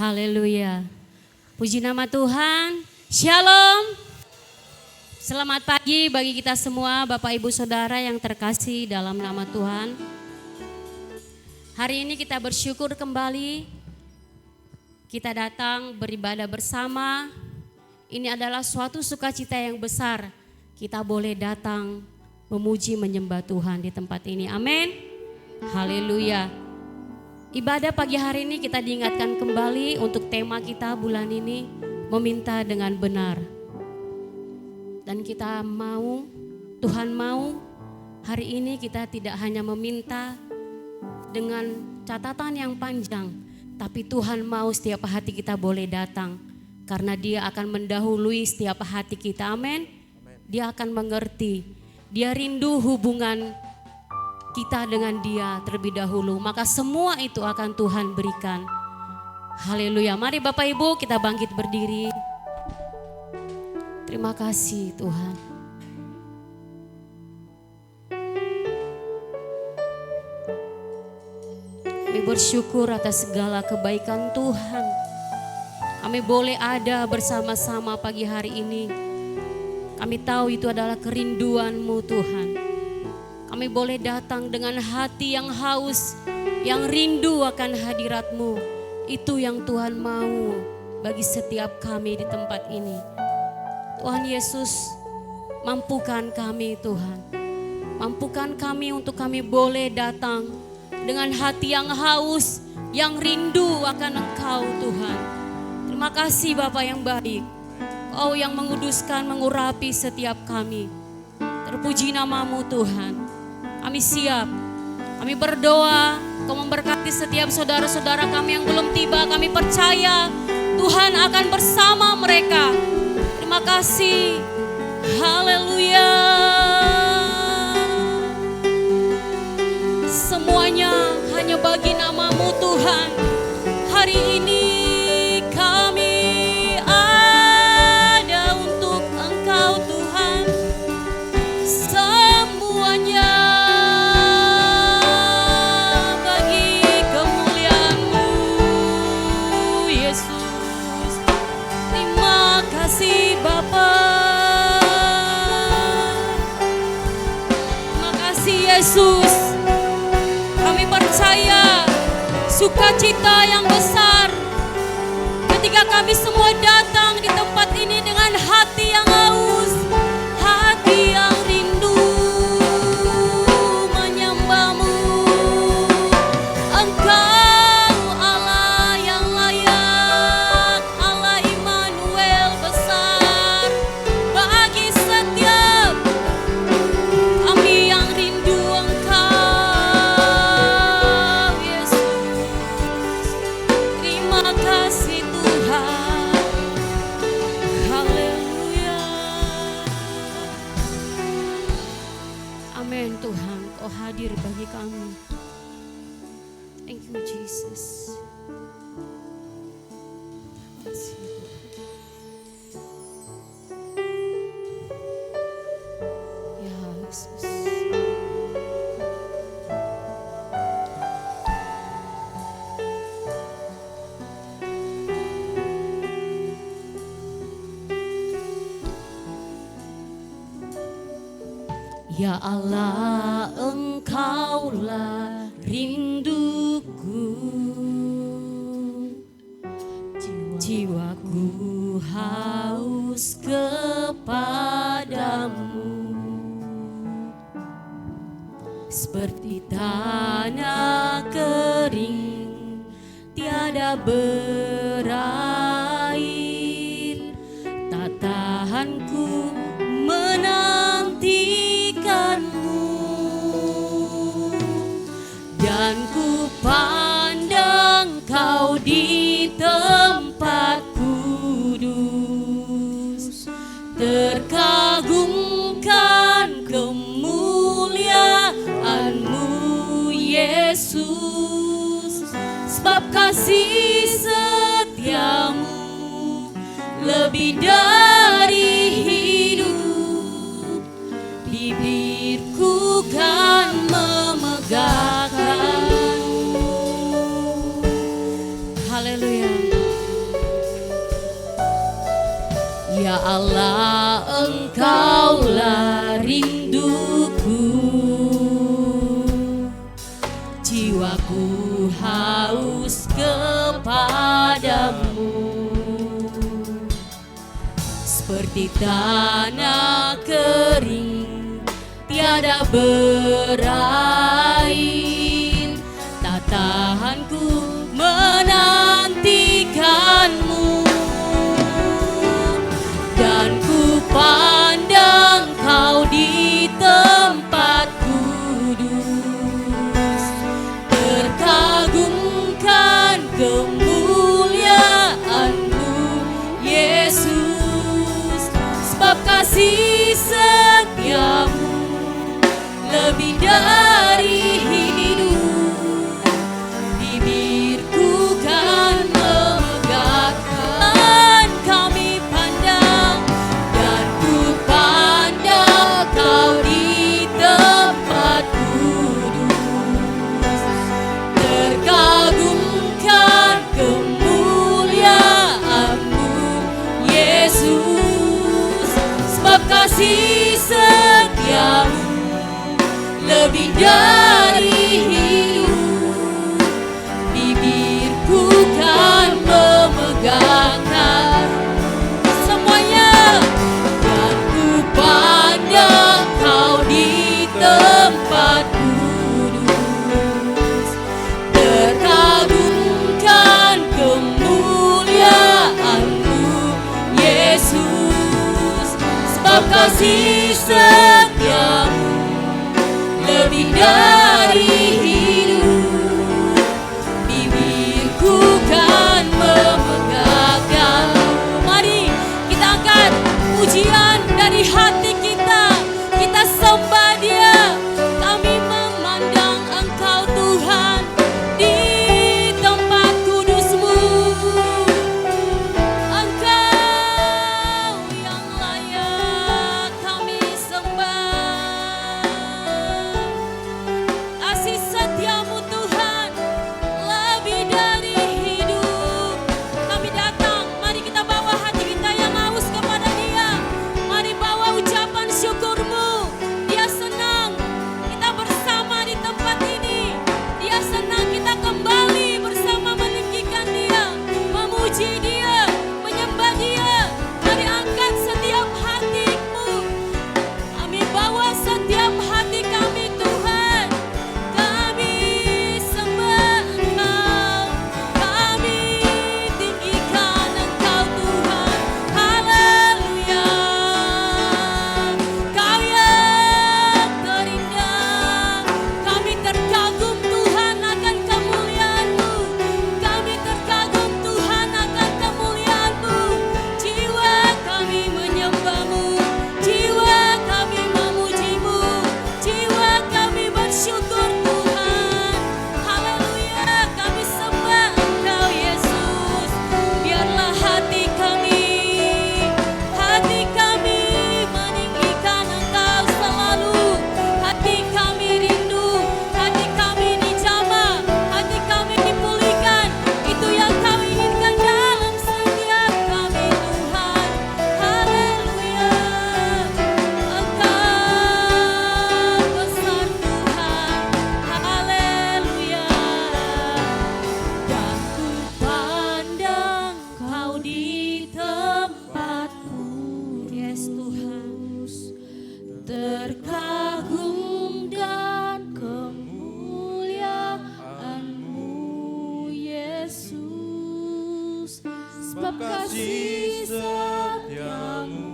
Haleluya. Puji nama Tuhan. Shalom. Selamat pagi bagi kita semua Bapak Ibu Saudara yang terkasih dalam nama Tuhan. Hari ini kita bersyukur kembali. Kita datang beribadah bersama. Ini adalah suatu sukacita yang besar. Kita boleh datang memuji menyembah Tuhan di tempat ini. Amin. Haleluya. Ibadah pagi hari ini kita diingatkan kembali untuk tema kita bulan ini, meminta dengan benar. Dan kita mau, Tuhan mau hari ini kita tidak hanya meminta dengan catatan yang panjang, tapi Tuhan mau setiap hati kita boleh datang. Karena Dia akan mendahului setiap hati kita, amin. Dia akan mengerti, Dia rindu hubungan kita dengan Dia terlebih dahulu, maka semua itu akan Tuhan berikan. Haleluya. Mari Bapak Ibu kita bangkit berdiri. Terima kasih Tuhan. Kami bersyukur atas segala kebaikan Tuhan. Kami boleh ada bersama-sama pagi hari ini. Kami tahu itu adalah kerinduan-Mu Tuhan. Kami boleh datang dengan hati yang haus, yang rindu akan hadirat-Mu. Itu yang Tuhan mau bagi setiap kami di tempat ini. Tuhan Yesus, mampukan kami Tuhan. Mampukan kami untuk kami boleh datang dengan hati yang haus, yang rindu akan Engkau Tuhan. Terima kasih Bapa yang baik. Kau yang menguduskan, mengurapi setiap kami. Terpuji nama-Mu Tuhan. Kami siap, kami berdoa, Kau memberkati setiap saudara-saudara kami yang belum tiba. Kami percaya Tuhan akan bersama mereka. Terima kasih, haleluya. Semuanya hanya bagi nama-Mu Tuhan. Hari ini kami ada untuk Engkau Tuhan. Semuanya Yesus, kami percaya sukacita yang besar ketika kami semua datang di tempat ini dengan hati yang haus, hati yang rindu menyembah-Mu. Engkau Allah yang layak, Allah Immanuel besar bagi setiap kami yang rindu. Amin Tuhan, Kau hadir bagi kami. Thank you Jesus. Terima kasih Tuhan. Ya Yesus. Ya Allah, Engkaulah rinduku, jiwaku haus kepadamu, seperti tanah kering tiada berair, tak tahanku dan ku pandang Kau di tempat kudus, terkagumkan kemuliaan-Mu Yesus, sebab kasih setia-Mu lebih dari hidup, bibirku kan memegahkan. Haleluya. Ya Allah, Engkaulah rinduku, jiwaku haus kepadamu. Seperti tanah kering tiada berair, tak tahan ku menantikanmu. Dan ku pandang Kau di tempat kudus, terkagumkan kemuliaan-Mu Yesus. Sebab kasih setiamu lebih dari hidup, bibirku kan memegahkan. Kami pandang dan ku pandang Kau di tempat kudus, terkagumkan kemuliaan-Mu Yesus. Sebab kasih setiamu lebih dari hidup, bibirku kan memegahkan. Semuanya. Dan ku pandang Kau di tempat kudus, terkagumkan kemuliaan-Mu Yesus. Sebab kasih setiamu lebih dari hidup, bibirku kan memegahkan. Mari kita angkat pujian dari hati kita, kita sembah Dia. Kami memandang Engkau Tuhan di tempat kudus-Mu. Engkau yang layak kami sembah. Kasih setiamu Tuhan lebih dari hidup. Kami datang, mari kita bawa hati kita yang haus kepada Dia. Mari bawa ucapan syukurmu. Dia senang kita bersama di tempat ini. Dia senang kita kembali bersama meninggikan Dia, memuji Dia, menyembah Dia. Mari angkat setiap hatimu. Kami bawa setiap hati kami Tuhan. Kami sembah Engkau, kami tinggikan Engkau Tuhan. Haleluya. Kau yang terindah, kami terkagum Tuhan akan kemuliaan-Mu. Kami terkagum Tuhan akan kemuliaan-Mu. Jiwa kami menyembah-Mu, jiwa kami memuji-Mu, jiwa kami bersyukur Tuhan. Haleluya, kami sembah Engkau Yesus. Biarlah hati kami meninggikan Engkau selalu. Hati kami rindu, hati kami dijamah, hati kami dipulihkan. Itu yang Kau inginkan dalam setiap kami Tuhan. Haleluya. Engkau besar Tuhan. Haleluya. Dan ku pandang Kau di tempatku, yes Tuhan, terkagum dan kemuliaan-Mu Yesus. Sebab kasih setiamu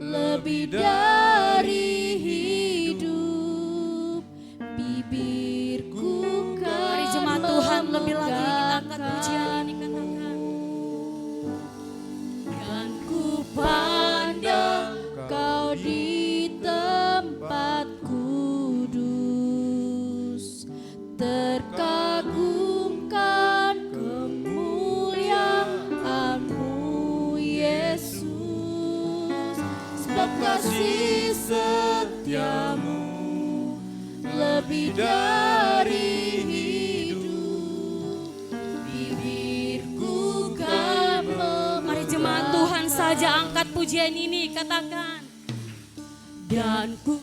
lebih dari hidup, bibirku kan. Mari jemaat Tuhan, lebih lagi kita angkat pujian ini, katakan. Dan ku pandang Kau di tempat kudus, terkagumkan kemuliaan-Mu Yesus. Sebab kasih setiamu lebih dari hidup, bibirku kan. Mari jemaat Tuhan saja angkat pujian ini, katakan. Dan ku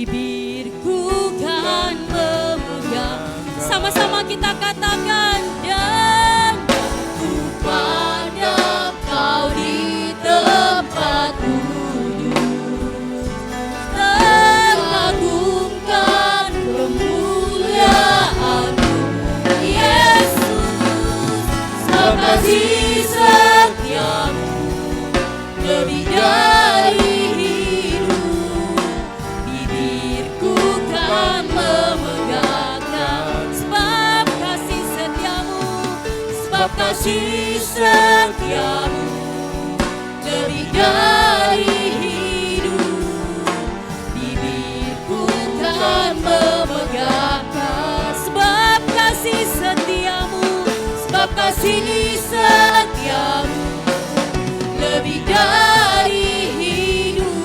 bibirku kan memegang. Sama-sama kita katakan. Dan ku pandang kau di tempat duduk, teragungkan kemuliaan-Mu Yesus. Sebab kasih setiamu lebih dari kasih setiamu lebih dari hidup. Bibirku kan memegangkan. Sebab kasih setiamu, sebab kasih setiamu lebih dari hidup.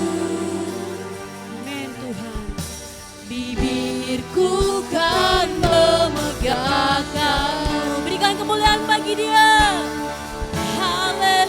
Amin Tuhan. Bibirku kan memegangkan. Berikan kemuliaan bagi Dia. Haleluya.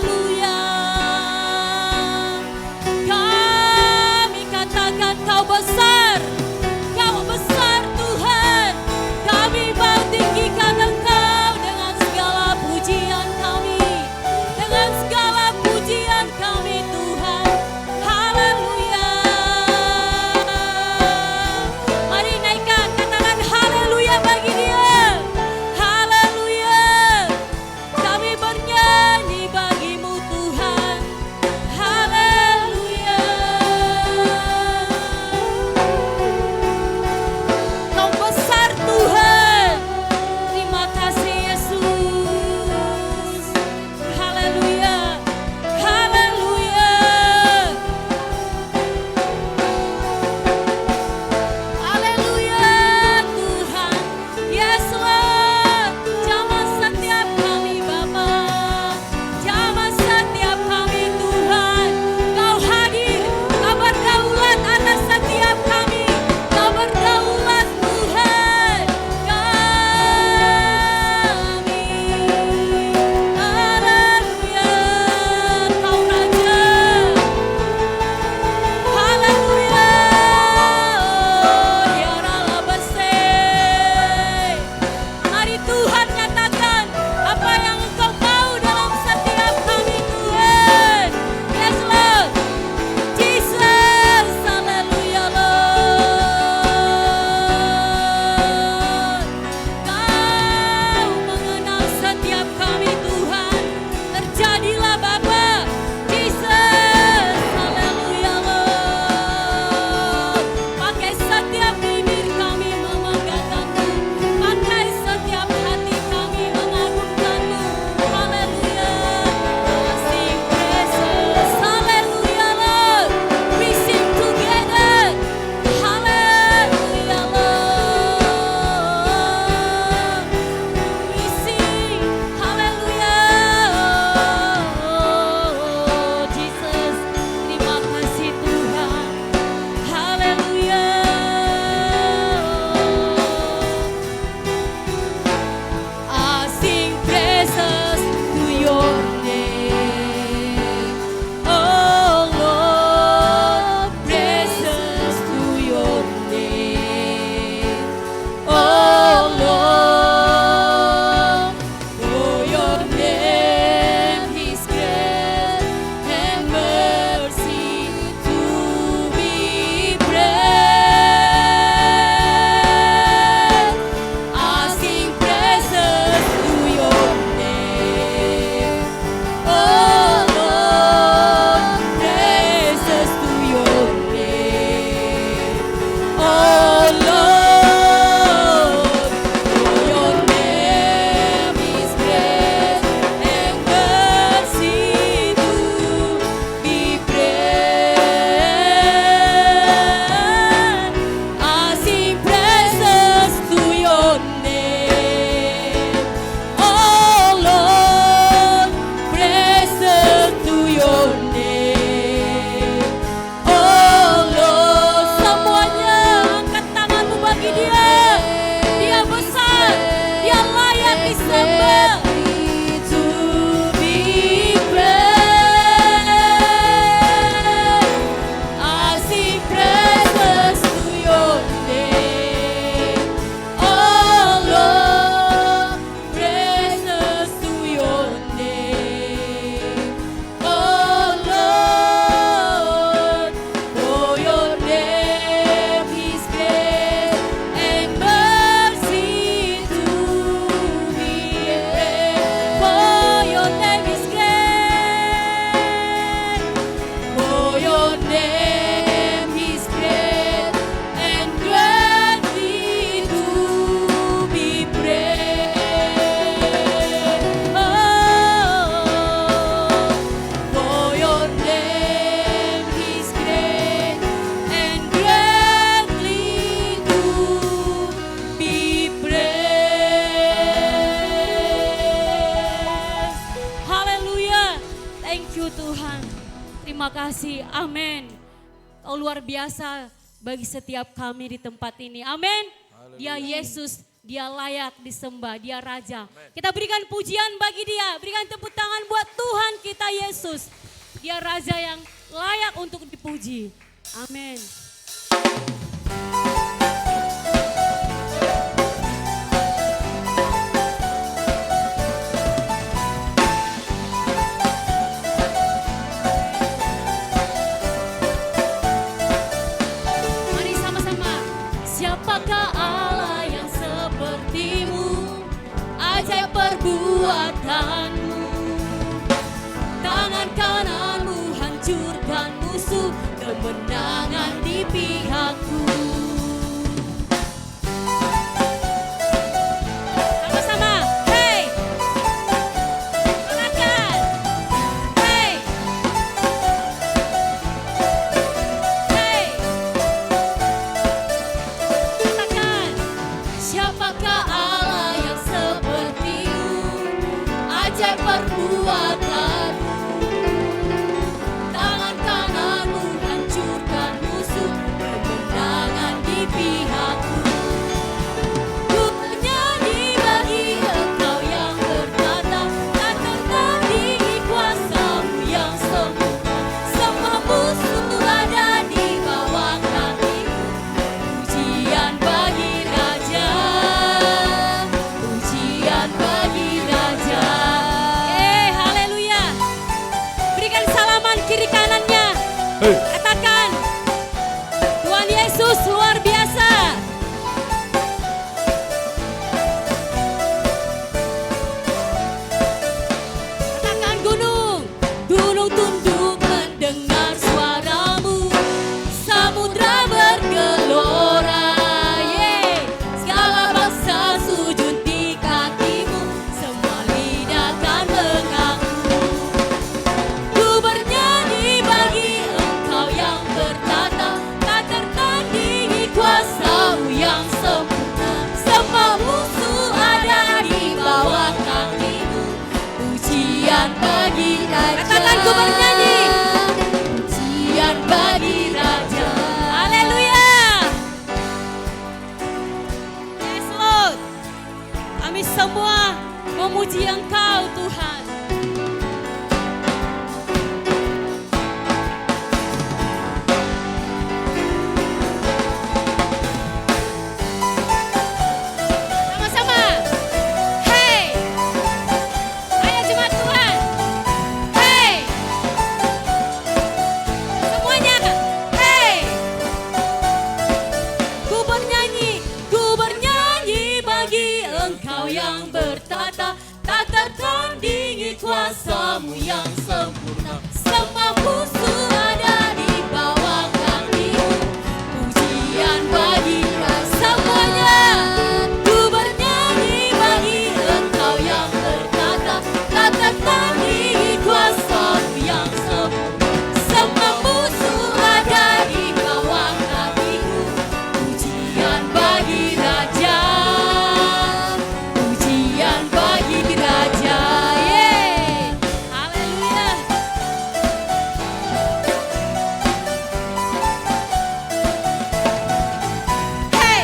Amin. Kau luar biasa bagi setiap kami di tempat ini. Amin. Dia Yesus, dia layak disembah, dia Raja. Kita berikan pujian bagi dia, berikan tepuk tangan buat Tuhan kita Yesus. Dia Raja yang layak untuk dipuji. Amin. Mari sama-sama. Siapakah Allah yang sepertimu? Ajaib perbuatanmu. Tangan kananmu hancurkan musuh, kemenangan di pihakku. Sama-sama, hey, katakan, hey, hey, katakan, siapakah Allah yang sepertimu? Ajaib perbuatanmu. Tangan kananmu hancurkan musuh, kemenangan di pihakku. Ku bernyanyi bagi Engkau yang bertata, tak tertandingi kuasa-Mu yang sempurna. Semua musuh ada di bawah kaki-Mu. Pujian bagi Raja, pujian bagi Raja. Haleluya. Berikan salaman kiri kanannya. Katakan, Tuhan Yesus luar biasa. Katakan gunung, gunung tunduk mendengar suara-Mu. Samudra bergelora, segala bangsa sujud di kaki-Mu. Semua lidah kan mengaku. Ku bernyanyi bagi Engkau yang bertata, tak tertandingi kuasa-Mu yang sempurna. Semua musuh ada di bawah kaki-Mu. Pujian bagi Raja. Katakan ku bernyanyi. Pujian bagi Raja. Haleluya. Yes Lord. Kami semua memuji Engkau Tuhan. Sama-sama. Hey. Ayo jemaat Tuhan. Hey. Semuanya. Hey. Ku bernyanyi bagi Engkau yang bertata, tak tertandingi kuasa-Mu yang sempurna. Semua musuh ada di bawah kaki-Mu. Pujian bagi semuanya. Ku bernyanyi bagi Engkau yang bertata, tak tertandingi kuasa-Mu yang sempurna. Semua musuh ada di bawah kaki-Mu. Pujian bagi Raja, pujian bagi Raja. Haleluya. Hey.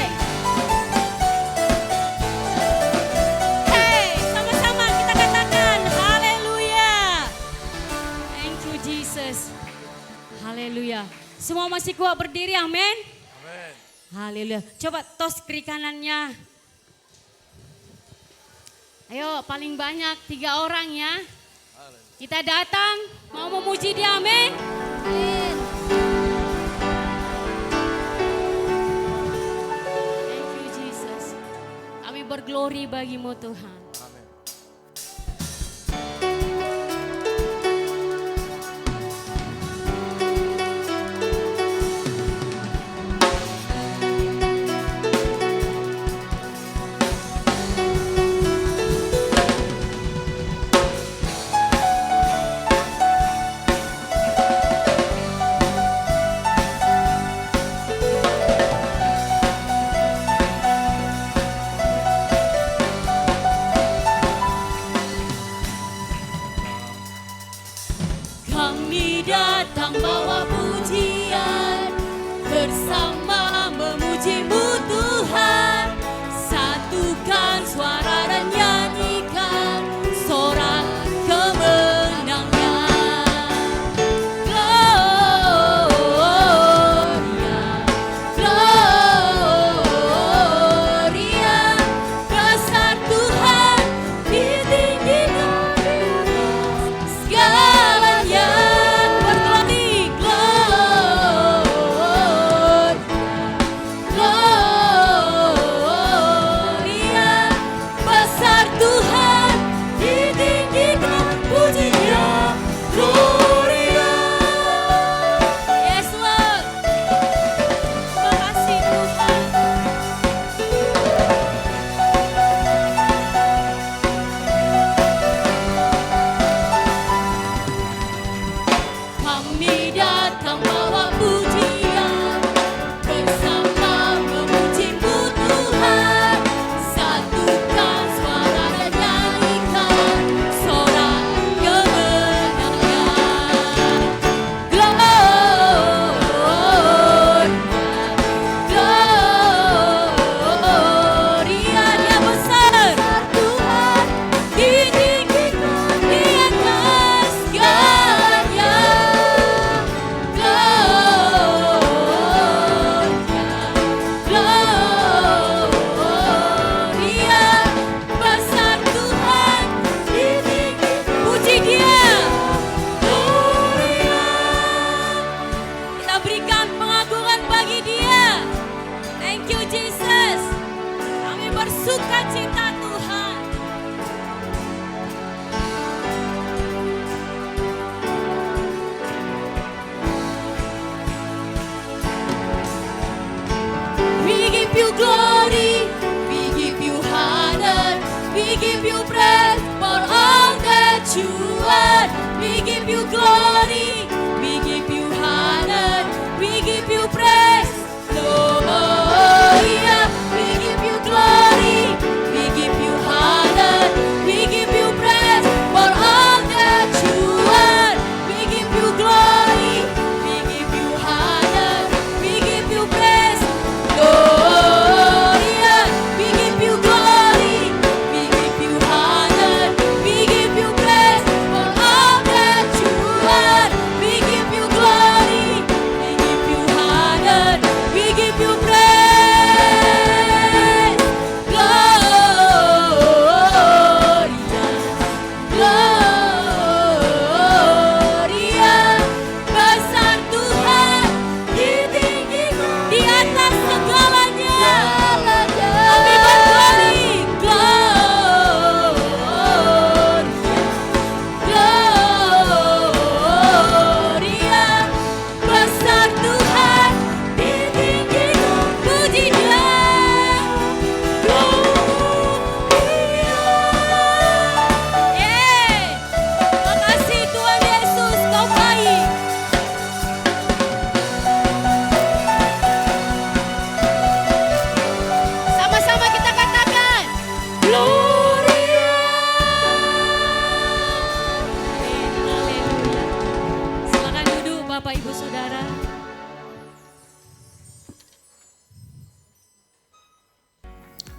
Hey, sama-sama kita katakan haleluya. Thank you Jesus. Haleluya. Semua masih kuat berdiri, amin. Haleluya. Coba tos kiri kanannya. Ayo paling banyak 3 orang ya. Kita datang mau memuji dia, amin. Thank you Jesus. Kami berglori bagi-Mu Tuhan. bersukacita Tuhan. We give you glory, we give you honor, we give you praise for all that you are. We give you glory, we give you honor, we give you praise. Lord, yeah. We give you glory, we give you honor, we give you praise for all that you are. We give you glory, we give you honor, we give you praise. Lord, yeah. We give you glory, we give you honor, we give you praise for all that you are. We give you glory, we give you honor, we give you praise.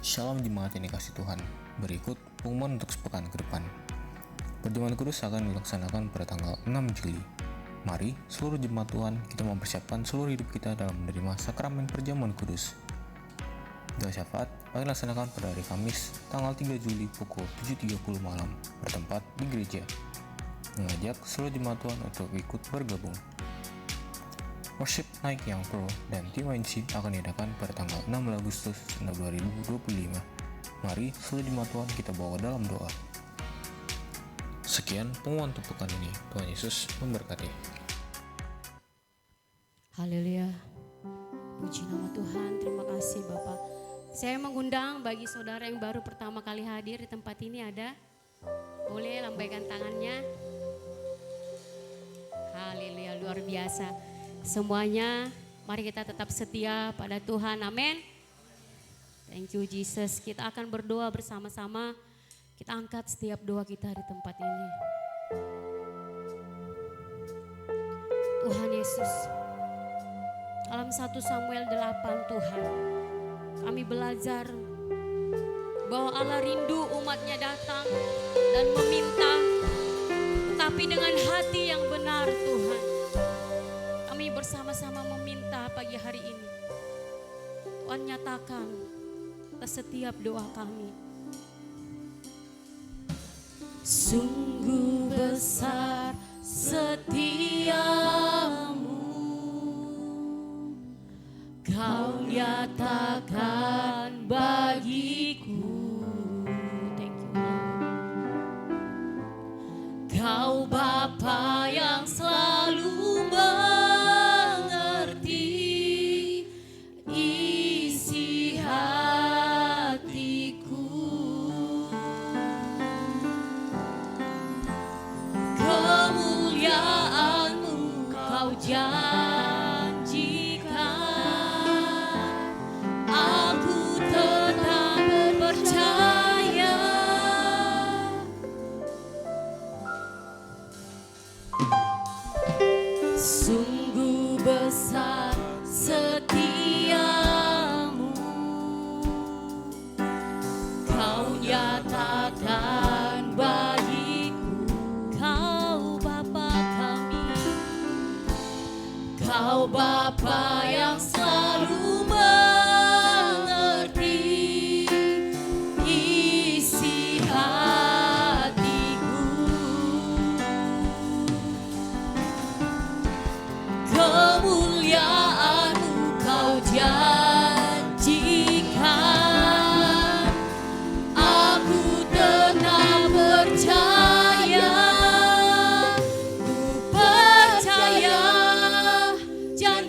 Shalom jemaat yang dikasih Tuhan. Berikut pengumuman untuk sepekan ke depan. Perjamuan kudus akan dilaksanakan pada tanggal 6 Juli. Mari seluruh jemaat Tuhan kita mempersiapkan seluruh hidup kita dalam menerima sakramen perjamuan kudus. Doa syafaat akan dilaksanakan pada hari Kamis tanggal 3 Juli pukul 7.30 malam bertempat di gereja. Mengajak seluruh jemaat Tuhan untuk ikut bergabung. Worship Night yang Pro dan TYNC akan diadakan pada tanggal 6 Agustus 2025. Mari seluruh jemaat Tuhan kita bawa dalam doa. Sekian pengumuman untuk pekan ini. Tuhan Yesus memberkati. Haleluya. Puji nama Tuhan. Terima kasih Bapak. Saya mengundang bagi saudara yang baru pertama kali hadir di tempat ini ada. Boleh lambaikan tangannya. Haleluya, luar biasa. Semuanya, mari kita tetap setia pada Tuhan. Amin. Thank you Jesus. Kita akan berdoa bersama-sama. Kita angkat setiap doa kita di tempat ini. Tuhan Yesus, dalam 1 Samuel 8 Tuhan, kami belajar bahwa Allah rindu umatnya datang dan meminta, tetapi dengan hati yang benar Tuhan. Kami bersama-sama meminta pagi hari ini. Tuhan nyatakan atas setiap doa kami. Sungguh besar setiamu, Kau nyatakan bagiku. Thank you Lord. Kau Bapa yang selalu sungguh besar setiamu, Kau nyatakan bagiku. Kau Bapa kami, Kau Bapa yang selalu mengerti isi hatiku. Kemuliaan-Mu Kau janjikan,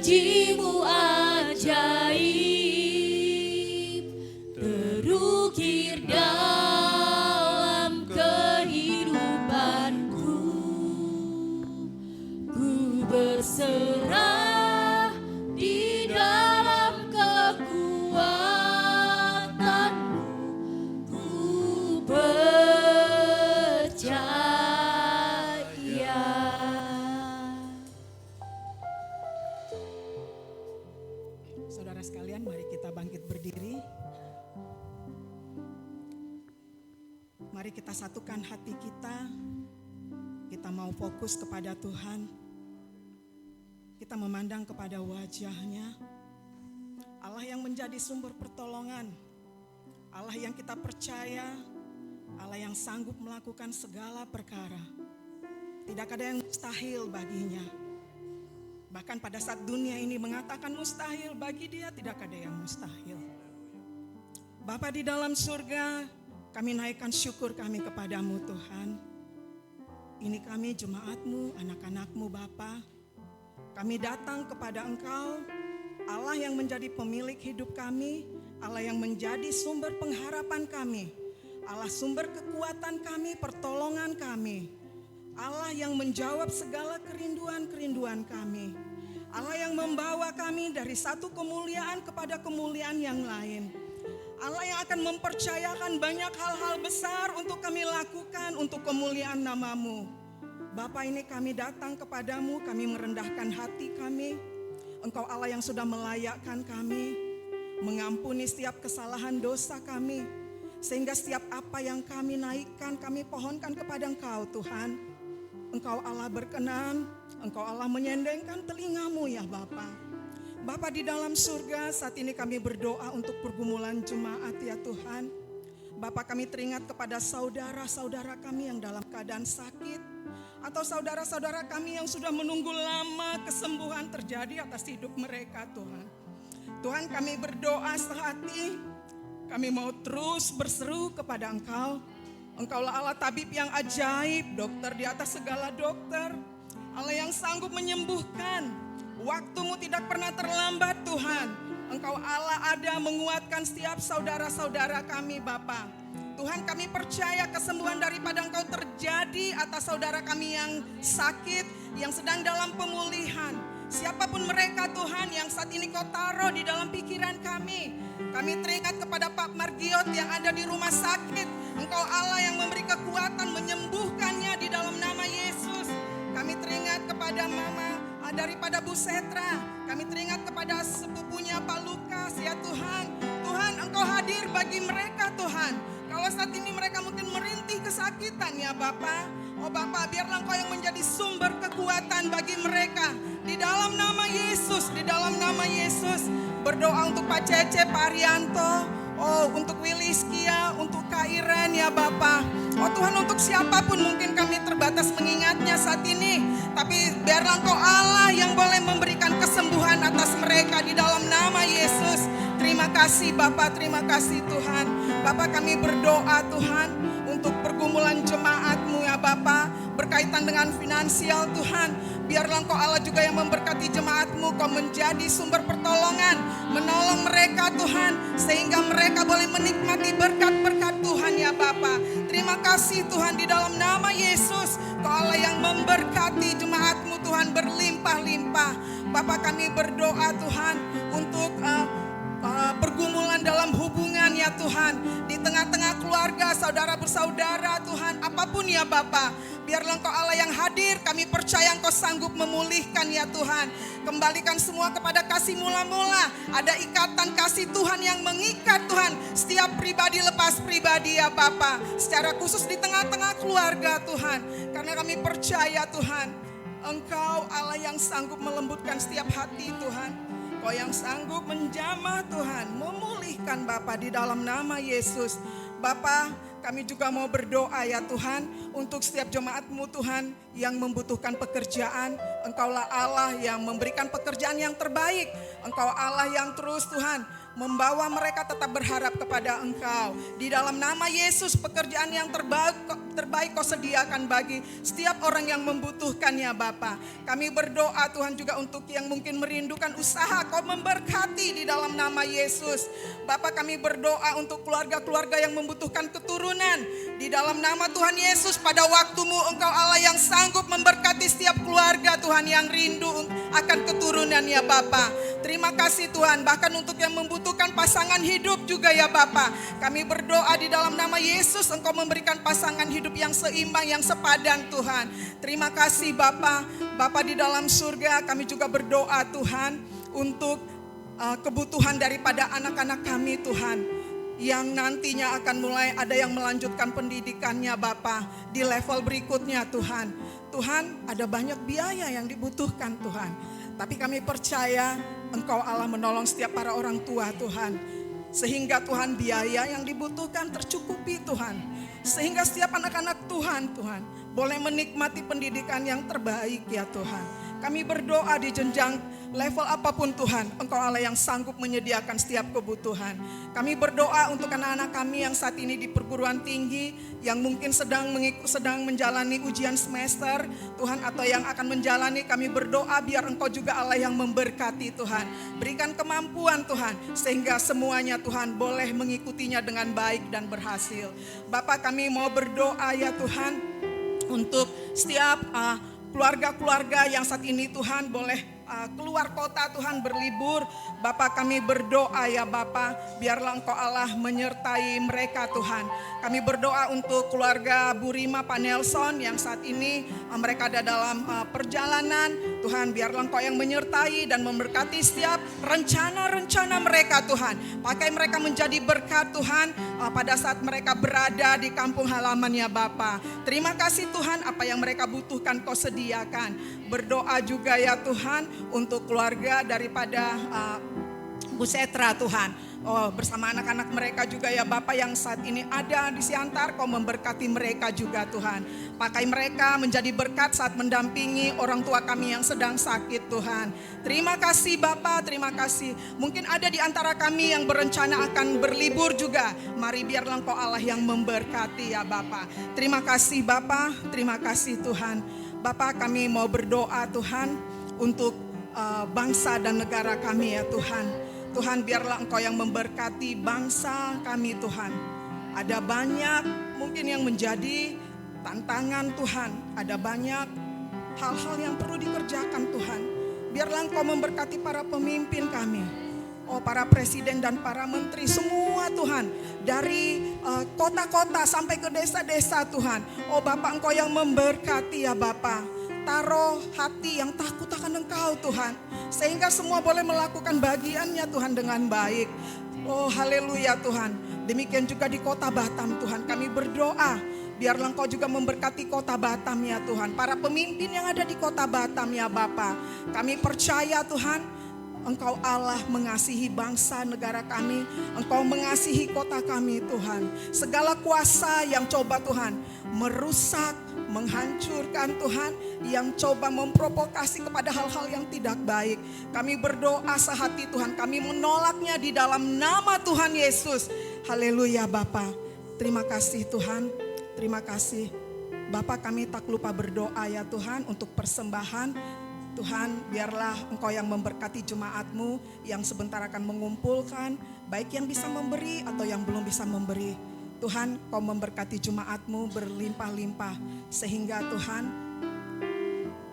janjimu ajaib terukir dalam kehidupanku. Ku berserah di dalam kekuatanmu. Ku percaya. Saudara sekalian, mari kita bangkit berdiri. Mari kita satukan hati kita. Kita mau fokus kepada Tuhan. Kita memandang kepada wajah-Nya. Allah yang menjadi sumber pertolongan. Allah yang kita percaya. Allah yang sanggup melakukan segala perkara. Tidak ada yang mustahil baginya. Bahkan pada saat dunia ini mengatakan mustahil, bagi Dia tidak ada yang mustahil. Bapa di dalam surga, kami naikkan syukur kami kepadamu Tuhan. Ini kami jemaat-Mu, anak-anak-Mu Bapa. Kami datang kepada Engkau, Allah yang menjadi pemilik hidup kami, Allah yang menjadi sumber pengharapan kami, Allah sumber kekuatan kami, pertolongan kami, Allah yang menjawab segala kerinduan-kerinduan kami, Allah yang membawa kami dari satu kemuliaan kepada kemuliaan yang lain, Allah yang akan mempercayakan banyak hal-hal besar untuk kami lakukan untuk kemuliaan nama-Mu. Bapa, ini kami datang kepadamu, kami merendahkan hati kami. Engkau Allah yang sudah melayakkan kami, mengampuni setiap kesalahan dosa kami. Sehingga setiap apa yang kami naikkan, kami pohonkan kepada Engkau Tuhan. Engkau Allah berkenan, Engkau Allah menyendengkan telingamu ya Bapa. Bapa di dalam surga, saat ini kami berdoa untuk pergumulan jemaat ya Tuhan. Bapa, kami teringat kepada saudara-saudara kami yang dalam keadaan sakit, atau saudara-saudara kami yang sudah menunggu lama kesembuhan terjadi atas hidup mereka Tuhan. Tuhan, kami berdoa sehati, kami mau terus berseru kepada Engkau. Engkaulah Allah tabib yang ajaib, dokter di atas segala dokter, Allah yang sanggup menyembuhkan. Waktu-Mu tidak pernah terlambat Tuhan. Engkau Allah ada menguatkan setiap saudara-saudara kami Bapa. Tuhan, kami percaya kesembuhan daripada Engkau terjadi atas saudara kami yang sakit, yang sedang dalam pemulihan. Siapapun mereka Tuhan yang saat ini Kau taruh di dalam pikiran kami. Kami teringat kepada Pak Margiot yang ada di rumah sakit. Engkau Allah yang memberi kekuatan menyembuhkannya di dalam nama Yesus. Kami teringat kepada Mama daripada Bu Setra. Kami teringat kepada sepupunya Pak Lukas ya Tuhan. Tuhan, Engkau hadir bagi mereka Tuhan. Kalau saat ini mereka mungkin merintih kesakitan ya Bapa. Oh Bapa, biarlah Engkau yang menjadi sumber kekuatan bagi mereka. Di dalam nama Yesus, di dalam nama Yesus. Berdoa untuk Pak Cece, Pak Arianto. Oh, untuk Willy Skia, untuk Kak Iren ya Bapa. Oh Tuhan, untuk siapapun mungkin kami terbatas mengingatnya saat ini. Tapi biarlah Engkau Allah yang boleh memberikan kesembuhan atas mereka di dalam nama Yesus. Terima kasih Bapa, terima kasih Tuhan. Bapa, kami berdoa Tuhan untuk pergumulan jemaat-Mu ya Bapa. Berkaitan dengan finansial Tuhan. Biarlah Engkau Allah juga yang memberkati jemaat-Mu. Kau menjadi sumber pertolongan. Menolong mereka Tuhan. Sehingga mereka boleh menikmati berkat-berkat Tuhan ya Bapa. Terima kasih Tuhan di dalam nama Yesus. Kau Allah yang memberkati jemaat-Mu Tuhan berlimpah-limpah. Bapa, kami berdoa Tuhan untuk pergumulan dalam hubungan ya Tuhan. Di tengah-tengah keluarga, saudara bersaudara Tuhan, apapun ya Bapa. Biarlah Engkau Allah yang hadir, kami percaya Engkau sanggup memulihkan ya Tuhan. Kembalikan semua kepada kasih mula-mula. Ada ikatan kasih Tuhan yang mengikat Tuhan. Setiap pribadi lepas pribadi ya Bapa. Secara khusus di tengah-tengah keluarga Tuhan. Karena kami percaya Tuhan, Engkau Allah yang sanggup melembutkan setiap hati Tuhan. Kau yang sanggup menjamah Tuhan, memulihkan Bapa di dalam nama Yesus. Bapa, kami juga mau berdoa ya Tuhan untuk setiap jemaat-Mu Tuhan yang membutuhkan pekerjaan. Engkaulah Allah yang memberikan pekerjaan yang terbaik. Engkau Allah yang terus Tuhan membawa mereka tetap berharap kepada Engkau. Di dalam nama Yesus, pekerjaan yang terbaik Kau sediakan bagi setiap orang yang membutuhkannya Bapa. Kami berdoa Tuhan juga untuk yang mungkin merindukan usaha, Kau memberkati di dalam nama Yesus. Bapa, kami berdoa untuk keluarga-keluarga yang membutuhkan keturunan. Di dalam nama Tuhan Yesus, pada waktu-Mu Engkau Allah yang sanggup memberkati setiap keluarga Tuhan yang rindu akan keturunan ya Bapa. Terima kasih Tuhan, bahkan untuk yang membutuhkan pasangan hidup juga ya Bapa. Kami berdoa di dalam nama Yesus, Engkau memberikan pasangan hidup yang seimbang, yang sepadan Tuhan. Terima kasih Bapa. Bapa di dalam surga, kami juga berdoa Tuhan untuk kebutuhan daripada anak-anak kami Tuhan, yang nantinya akan mulai ada yang melanjutkan pendidikannya Bapa di level berikutnya Tuhan. Tuhan, ada banyak biaya yang dibutuhkan Tuhan. Tapi kami percaya Engkau Allah menolong setiap para orang tua Tuhan. Sehingga Tuhan biaya yang dibutuhkan tercukupi Tuhan. Sehingga setiap anak-anak Tuhan boleh menikmati pendidikan yang terbaik ya Tuhan. Kami berdoa di jenjang level apapun Tuhan, Engkau Allah yang sanggup menyediakan setiap kebutuhan. Kami berdoa untuk anak-anak kami yang saat ini di perguruan tinggi, yang mungkin sedang menjalani ujian semester Tuhan, atau yang akan menjalani, kami berdoa biar Engkau juga Allah yang memberkati Tuhan. Berikan kemampuan Tuhan, sehingga semuanya Tuhan boleh mengikutinya dengan baik dan berhasil. Bapa, kami mau berdoa ya Tuhan, untuk setiap keluarga-keluarga yang saat ini Tuhan boleh keluar kota Tuhan berlibur. Bapa, kami berdoa ya Bapa, biarlah Engkau Allah menyertai mereka Tuhan. Kami berdoa untuk keluarga Bu Rima, Pak Nelson yang saat ini mereka ada dalam perjalanan. Tuhan, biarlah Engkau yang menyertai dan memberkati setiap rencana-rencana mereka Tuhan. Pakai mereka menjadi berkat Tuhan pada saat mereka berada di kampung halaman ya Bapa. Terima kasih Tuhan, apa yang mereka butuhkan Kau sediakan. Berdoa juga ya Tuhan untuk keluarga daripada Bu Setra Tuhan. Bersama anak-anak mereka juga ya Bapa yang saat ini ada di Siantar, Kau memberkati mereka juga Tuhan. Pakai mereka menjadi berkat saat mendampingi orang tua kami yang sedang sakit Tuhan. Terima kasih Bapa, terima kasih. Mungkin ada di antara kami yang berencana akan berlibur juga. Mari biarlah Engkau Allah yang memberkati ya Bapa. Terima kasih Bapa, terima kasih Tuhan. Bapa, kami mau berdoa Tuhan untuk bangsa dan negara kami ya Tuhan. Tuhan, biarlah Engkau yang memberkati bangsa kami Tuhan. Ada banyak mungkin yang menjadi tantangan Tuhan. Ada banyak hal-hal yang perlu dikerjakan Tuhan. Biarlah Engkau memberkati para pemimpin kami. Para presiden dan para menteri semua Tuhan. Dari kota-kota sampai ke desa-desa Tuhan. Bapa, Engkau yang memberkati ya Bapa. Taruh hati yang takut akan Engkau Tuhan. Sehingga semua boleh melakukan bagiannya Tuhan dengan baik. Haleluya Tuhan. Demikian juga di kota Batam Tuhan. Kami berdoa biarlah Engkau juga memberkati kota Batam ya Tuhan. Para pemimpin yang ada di kota Batam ya Bapa. Kami percaya Tuhan, Engkau Allah mengasihi bangsa negara kami. Engkau mengasihi kota kami Tuhan. Segala kuasa yang coba Tuhan merusak, menghancurkan Tuhan, yang coba memprovokasi kepada hal-hal yang tidak baik, kami berdoa sehati Tuhan, kami menolaknya di dalam nama Tuhan Yesus. Haleluya Bapa. Terima kasih Tuhan. Terima kasih Bapa, kami tak lupa berdoa ya Tuhan untuk persembahan. Tuhan, biarlah Engkau yang memberkati jemaat-Mu yang sebentar akan mengumpulkan, baik yang bisa memberi atau yang belum bisa memberi. Tuhan, Kau memberkati jemaat-Mu berlimpah-limpah, sehingga Tuhan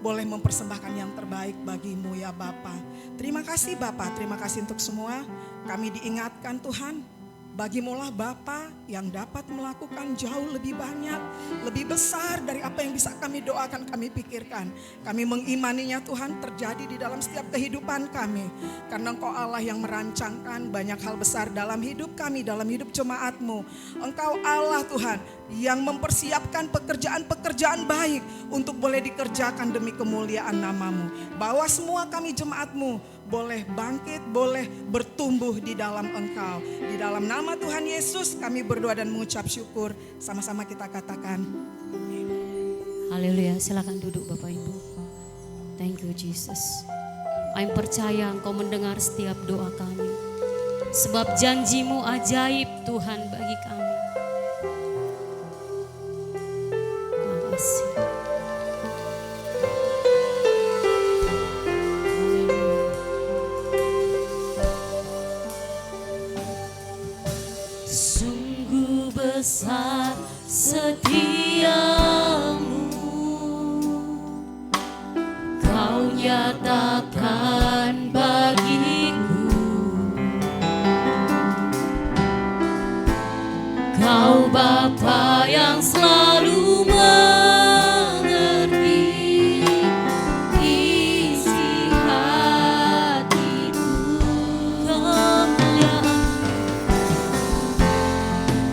boleh mempersembahkan yang terbaik bagi-Mu ya Bapa. Terima kasih Bapa, terima kasih untuk semua. Kami diingatkan Tuhan, bagi-Mu lah Bapa yang dapat melakukan jauh lebih banyak, lebih besar dari apa yang bisa kami doakan, kami pikirkan. Kami mengimaninya Tuhan terjadi di dalam setiap kehidupan kami. Karena Engkau Allah yang merancangkan banyak hal besar dalam hidup kami, dalam hidup jemaat-Mu. Engkau Allah Tuhan yang mempersiapkan pekerjaan-pekerjaan baik untuk boleh dikerjakan demi kemuliaan nama-Mu. Bahwa semua kami jemaat-Mu boleh bangkit, boleh bertumbuh di dalam Engkau. Di dalam nama Tuhan Yesus kami berdoa dan mengucap syukur. Sama-sama kita katakan amin. Haleluya, silakan duduk Bapak Ibu. Thank you Jesus. Kami percaya Engkau mendengar setiap doa kami. sebab janji-Mu ajaib Tuhan bagi kami. Terima kasih. Sungguh besar setiamu, Kau nyatakan bagiku. Kau Bapa yang selalu mengerti isi hatiku.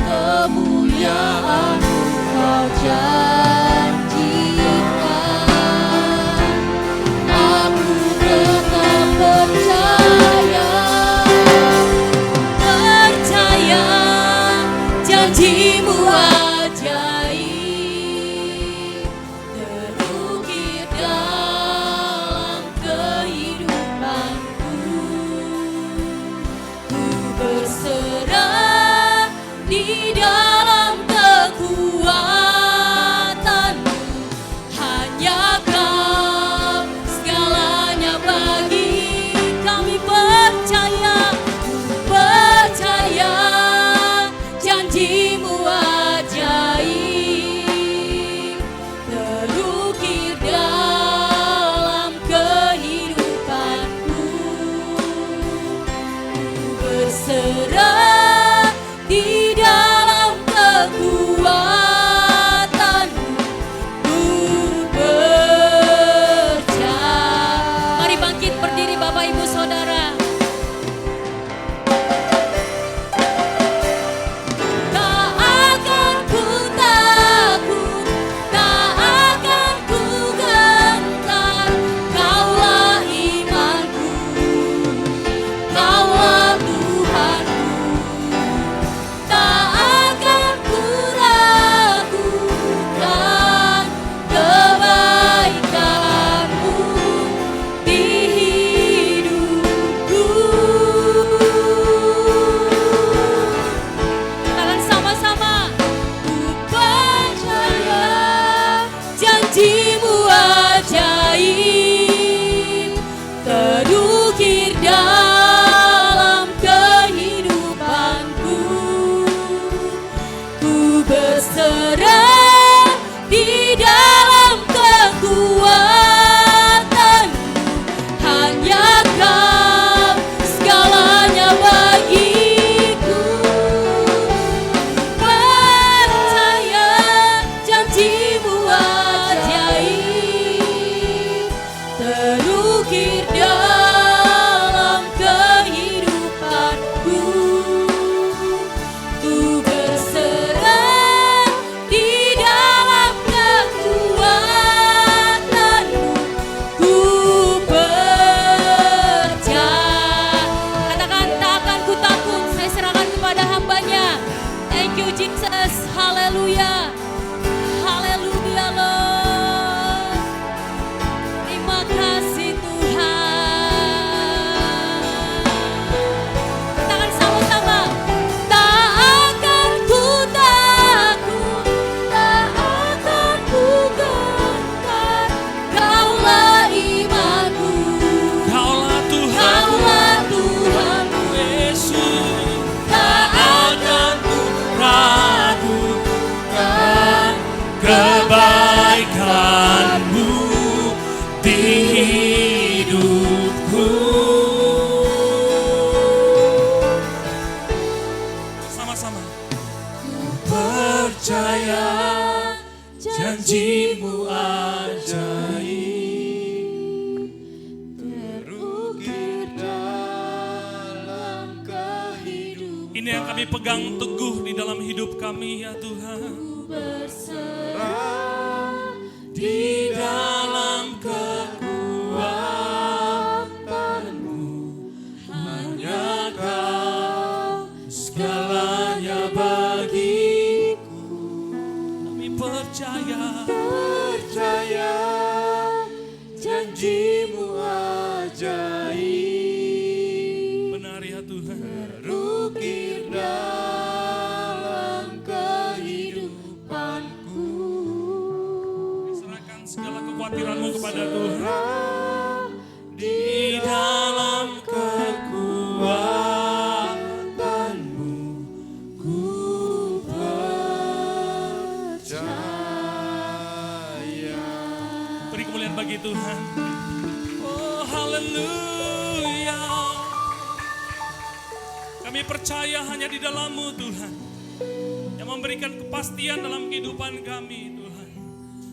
Kemuliaan-Mu Kau janjikan, aku tetap percaya, janji-Mu ajaib, terukir dalam kehidupanku. Ku berserah di dalam kekuatan-Mu, hanya Kau segalanya bagi kami. Percaya, ku percaya, janji-Mu ajaib, terukir dalam kehidupanku. Ku berserah di dalam kekuatan-Mu, ku percaya. Mari bangkit berdiri Bapak Ibu Saudara. Tak akan ku takut, tak akan ku gentar. Kaulah imanku, Kaulah Tuhanku. Tak akan ku ragukan kebaikan-Mu di hidupku. Katakan sama-sama, ku percaya, janji-Mu ajaib, terukir dalam kehidupanku. Ku berserah di dalam kekuatan-Mu, hanya Kau segalanya bagiku. Percaya, janji-Mu ajaib, terukir dalam kehidupanku. Ku berserah di dalam kekuatan-Mu, ku percaya. Katakan, tak akan ku takut, saya serahkan kepada hamba-Nya. Thank you Jesus, haleluya, haleluya Lord. Terima kasih Tuhan. Katakan sama-sama, tak akan ku takut, tak akan ku gentar. Kaulah imanku, Kaulah Tuhan, Kaulah Tuhanku. Yesus. Tak Akan ku ragukan kebaikan-Mu di hidupku. Sama-sama. Ku percaya, janji-Mu ajaib, terukir dalam kehidupan. Ini yang kami pegang teguh di dalam hidup kami ya Tuhan. Berserah Di dalam kekuatan-Mu, hanya Kau segalanya bagiku. Kami percaya, janji-Mu ajaib. Benar ya Tuhan. kepada Tuhan. Di dalam kekuatanmu ku percaya. Beri kemuliaan bagi Tuhan. Oh haleluya. Kami percaya hanya di dalam-Mu Tuhan, yang memberikan kepastian dalam kehidupan kami Tuhan.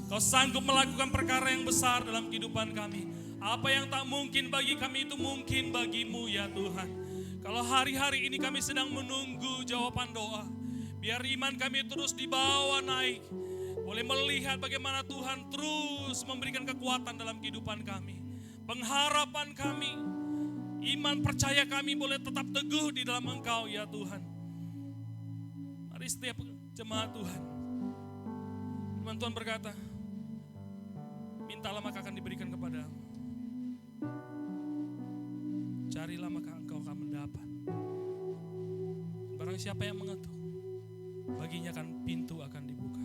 Kau sanggup melakukan perkara yang besar dalam kehidupan kami. Apa yang tak mungkin bagi kami itu mungkin bagi-Mu ya Tuhan. Kalau hari-hari ini kami sedang menunggu jawaban doa, biar iman kami terus dibawa naik. Boleh melihat bagaimana Tuhan terus memberikan kekuatan dalam kehidupan kami. Pengharapan kami, iman percaya kami boleh tetap teguh di dalam Engkau ya Tuhan. Mari setiap jemaat Tuhan, firman Tuhan berkata, mintalah maka akan diberikan kepadamu. Carilah maka engkau akan mendapat. Barang siapa yang mengetuk, baginya akan pintu akan dibuka.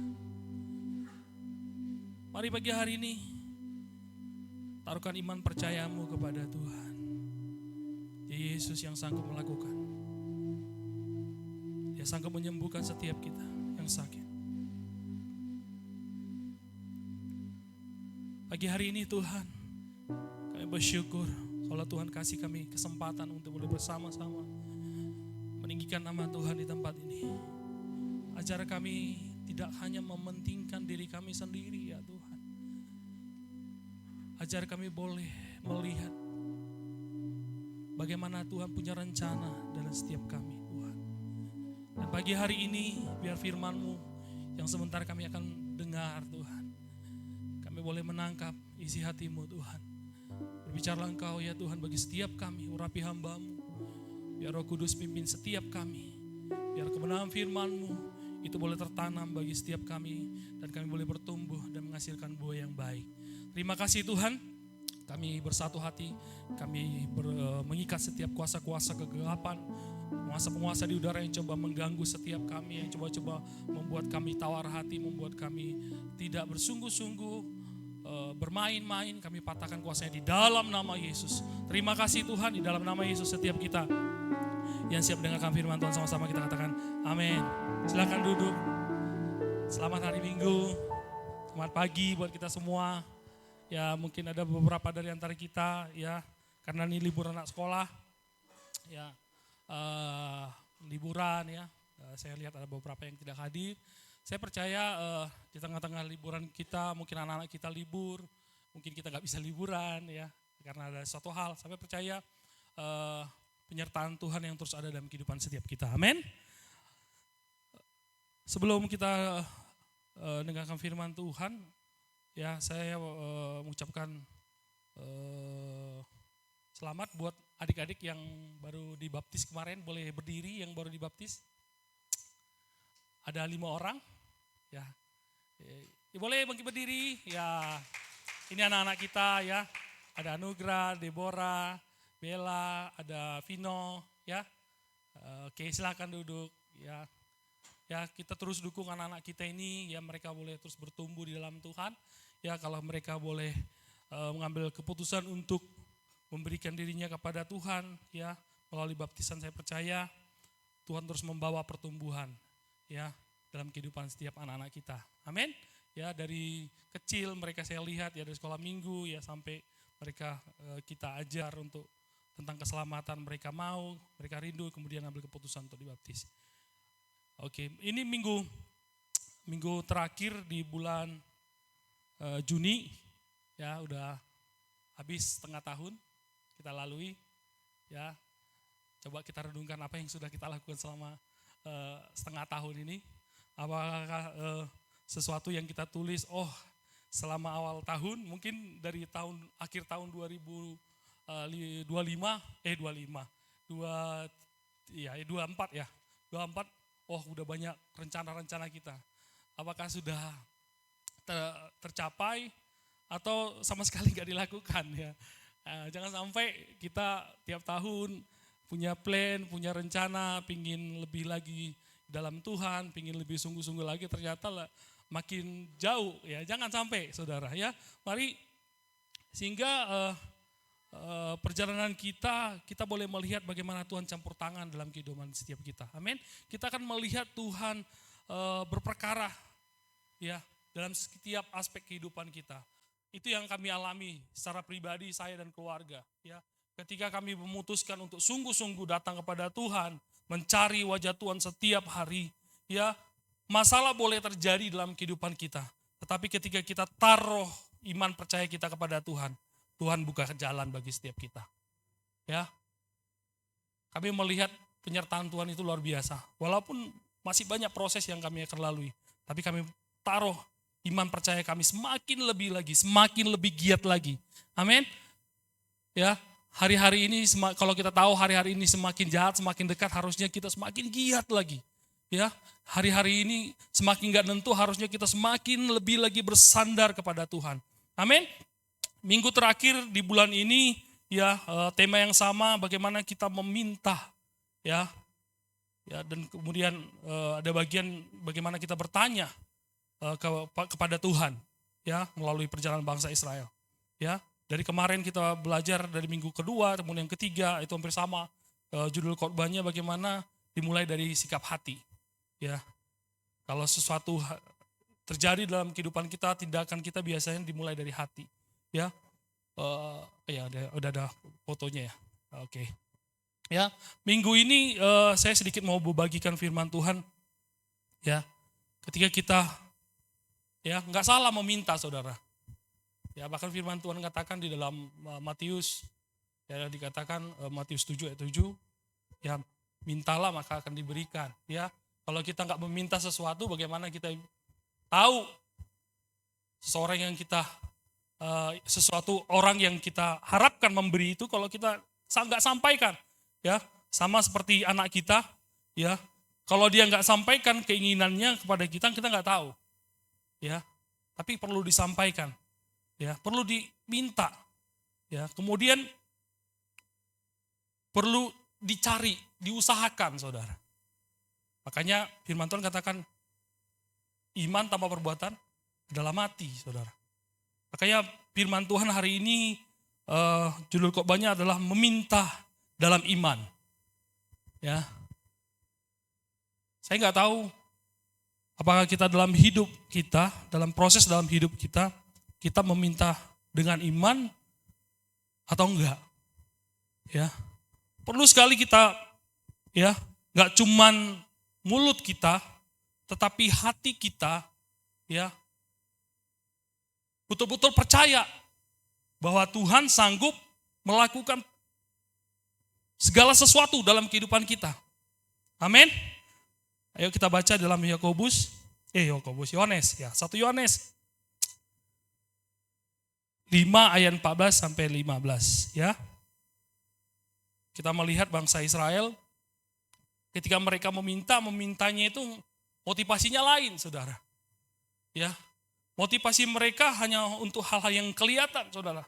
Mari pagi hari ini, taruhkan iman percayamu kepada Tuhan. Yesus yang sanggup melakukan. Dia sanggup menyembuhkan setiap kita yang sakit. Pagi hari ini Tuhan, kami bersyukur kalau Tuhan kasih kami kesempatan untuk boleh bersama-sama meninggikan nama Tuhan di tempat ini. Ajar kami tidak hanya mementingkan diri kami sendiri ya Tuhan. Ajar kami boleh melihat bagaimana Tuhan punya rencana dalam setiap kami Tuhan. Dan pagi hari ini biar firman-Mu yang sebentar kami akan dengar Tuhan, kami boleh menangkap isi hati-Mu Tuhan. Berbicaralah Engkau ya Tuhan bagi setiap kami, urapi hamba-Mu. Biar Roh Kudus pimpin setiap kami. Biar kebenaran firman-Mu itu boleh tertanam bagi setiap kami. Dan kami boleh bertumbuh dan menghasilkan buah yang baik. Terima kasih Tuhan. Kami bersatu hati. Kami mengikat setiap kuasa-kuasa kegelapan. Penguasa-penguasa di udara yang coba mengganggu setiap kami. Yang coba-coba membuat kami tawar hati. Membuat kami tidak bersungguh-sungguh bermain-main, kami patahkan kuasanya di dalam nama Yesus. Terima kasih Tuhan, di dalam nama Yesus setiap kita yang siap mendengarkan firman Tuhan sama-sama kita katakan amin. Silakan duduk. Selamat hari Minggu, selamat pagi buat kita semua. Ya mungkin ada beberapa dari antara kita ya, karena ini libur anak sekolah ya, liburan ya. Saya lihat ada beberapa yang tidak hadir. Saya percaya di tengah-tengah liburan kita, mungkin anak-anak kita libur, mungkin kita gak bisa liburan ya, karena ada suatu hal. Saya percaya penyertaan Tuhan yang terus ada dalam kehidupan setiap kita. Amin. Sebelum kita dengarkan firman Tuhan, ya saya mengucapkan selamat buat adik-adik yang baru dibaptis kemarin. Boleh berdiri yang baru dibaptis. Ada 5 orang, ya boleh bangkit berdiri, ya ini anak-anak kita ya, ada Anugrah, Deborah, Bella, ada Vino, ya, oke silakan duduk, ya kita terus dukung anak-anak kita ini, ya mereka boleh terus bertumbuh di dalam Tuhan, ya kalau mereka boleh mengambil keputusan untuk memberikan dirinya kepada Tuhan, ya melalui baptisan saya percaya Tuhan terus membawa pertumbuhan. Ya, dalam kehidupan setiap anak-anak kita. Amin. Ya, dari kecil mereka saya lihat ya dari sekolah minggu ya sampai mereka kita ajar untuk tentang keselamatan, mereka mau, mereka rindu kemudian ambil keputusan untuk dibaptis. Oke, ini minggu terakhir di bulan Juni ya, udah habis setengah tahun kita lalui ya. Coba kita renungkan apa yang sudah kita lakukan selama setengah tahun ini. Apakah sesuatu yang kita tulis selama awal tahun, mungkin dari akhir tahun 24 udah banyak rencana-rencana kita. Apakah sudah tercapai atau sama sekali nggak dilakukan ya. Jangan sampai kita tiap tahun punya plan, punya rencana, pingin lebih lagi dalam Tuhan, pingin lebih sungguh-sungguh lagi, ternyata makin jauh ya. Jangan sampai saudara ya. Mari Sehingga perjalanan kita boleh melihat bagaimana Tuhan campur tangan dalam kehidupan setiap kita. Amin. Kita akan melihat Tuhan berperkara ya dalam setiap aspek kehidupan kita. Itu yang kami alami secara pribadi, saya dan keluarga. Ya, ketika kami memutuskan untuk sungguh-sungguh datang kepada Tuhan, mencari wajah Tuhan setiap hari, ya masalah boleh terjadi dalam kehidupan kita. Tetapi ketika kita taruh iman percaya kita kepada Tuhan, Tuhan buka jalan bagi setiap kita. Ya, kami melihat penyertaan Tuhan itu luar biasa. Walaupun masih banyak proses yang kami akan lalui, tapi kami taruh iman percaya kami semakin lebih lagi, semakin lebih giat lagi. Amin. Ya, hari-hari ini kalau kita tahu hari-hari ini semakin jahat, semakin dekat, harusnya kita semakin giat lagi. Ya, hari-hari ini semakin gak nentu, harusnya kita semakin lebih lagi bersandar kepada Tuhan. Amin. Minggu terakhir di bulan ini ya tema yang sama, bagaimana kita meminta ya dan kemudian ada bagian bagaimana kita bertanya kepada Tuhan ya melalui perjalanan bangsa Israel. Ya, dari kemarin kita belajar dari minggu kedua, kemudian yang ketiga itu hampir sama judul khotbahnya bagaimana dimulai dari sikap hati. Ya, kalau sesuatu terjadi dalam kehidupan kita, tindakan kita biasanya dimulai dari hati. Ya, ya udah ada fotonya ya. Oke. Ya, minggu ini saya sedikit mau membagikan firman Tuhan. Ya, ketika kita ya nggak salah meminta, saudara. Ya, bahkan firman Tuhan katakan di dalam Matius, ya dikatakan Matius 7 ayat 7, ya mintalah maka akan diberikan. Ya, kalau kita nggak meminta sesuatu, bagaimana kita tahu seseorang yang kita sesuatu orang yang kita harapkan memberi itu kalau kita nggak sampaikan, ya sama seperti anak kita, ya kalau dia nggak sampaikan keinginannya kepada kita nggak tahu, ya tapi perlu disampaikan, ya perlu diminta, ya kemudian perlu dicari, diusahakan, saudara. Makanya firman Tuhan katakan iman tanpa perbuatan adalah mati, saudara. Makanya firman Tuhan hari ini judul khotbahnya adalah meminta dalam iman. Ya, saya nggak tahu apakah kita dalam hidup kita, dalam proses dalam hidup kita meminta dengan iman atau enggak. Ya, perlu sekali kita ya nggak cuman mulut kita, tetapi hati kita ya betul-betul percaya bahwa Tuhan sanggup melakukan segala sesuatu dalam kehidupan kita. Amin. Ayo kita baca dalam Yohanes ya, 1 Yohanes 5 ayat 14 sampai 15 ya. Kita melihat bangsa Israel ketika mereka memintanya itu motivasinya lain, saudara. Ya, motivasi mereka hanya untuk hal-hal yang kelihatan, saudara.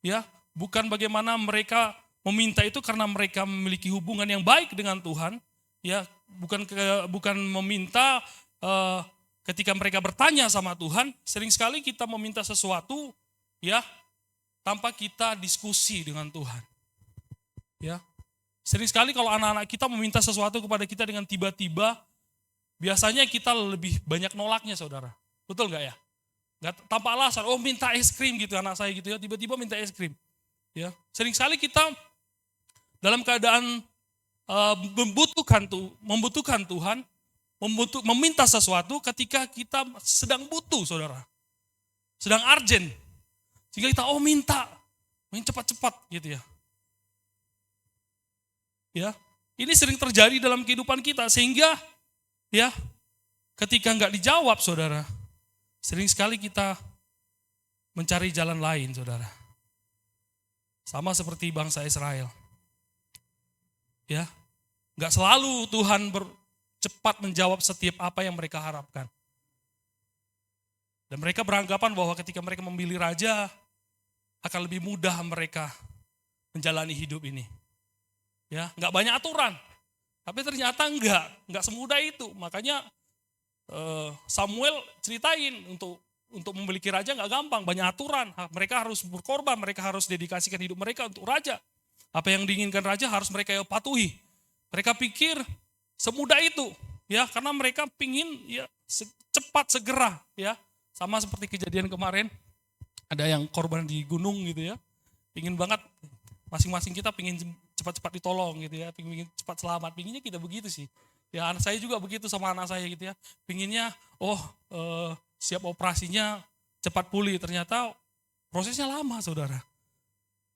Ya, bukan bagaimana mereka meminta itu karena mereka memiliki hubungan yang baik dengan Tuhan. Ya, bukan meminta ketika mereka bertanya sama Tuhan. Sering sekali kita meminta sesuatu, ya, tanpa kita diskusi dengan Tuhan. Ya, sering sekali kalau anak-anak kita meminta sesuatu kepada kita dengan tiba-tiba, biasanya kita lebih banyak nolaknya, saudara. Betul nggak ya? Nggak, tanpa alasan, oh minta es krim gitu anak saya gitu ya, tiba-tiba minta es krim. Ya, sering sekali kita dalam keadaan membutuhkan Tuhan, meminta sesuatu ketika kita sedang butuh, saudara. Sedang urgent. Sehingga kita minta cepat-cepat gitu ya. Ya, ini sering terjadi dalam kehidupan kita sehingga ya ketika nggak dijawab, saudara, sering sekali kita mencari jalan lain, saudara. Sama seperti bangsa Israel. Ya, nggak selalu Tuhan cepat menjawab setiap apa yang mereka harapkan. Dan mereka beranggapan bahwa ketika mereka memilih raja, akan lebih mudah mereka menjalani hidup ini. Ya, nggak banyak aturan. Tapi ternyata nggak semudah itu. Makanya Samuel ceritain untuk untuk memiliki raja nggak gampang, banyak aturan. Mereka harus berkorban, mereka harus dedikasikan hidup mereka untuk raja. Apa yang diinginkan raja harus mereka patuhi. Mereka pikir semudah itu, ya, karena mereka pingin ya cepat segera, ya. Sama seperti kejadian kemarin, ada yang korban di gunung gitu ya, pingin banget, masing-masing kita pingin cepat-cepat ditolong gitu ya, pingin cepat selamat, pinginnya kita begitu sih. Ya anak saya juga begitu sama anak saya gitu ya, pinginnya siap operasinya cepat pulih, ternyata prosesnya lama saudara.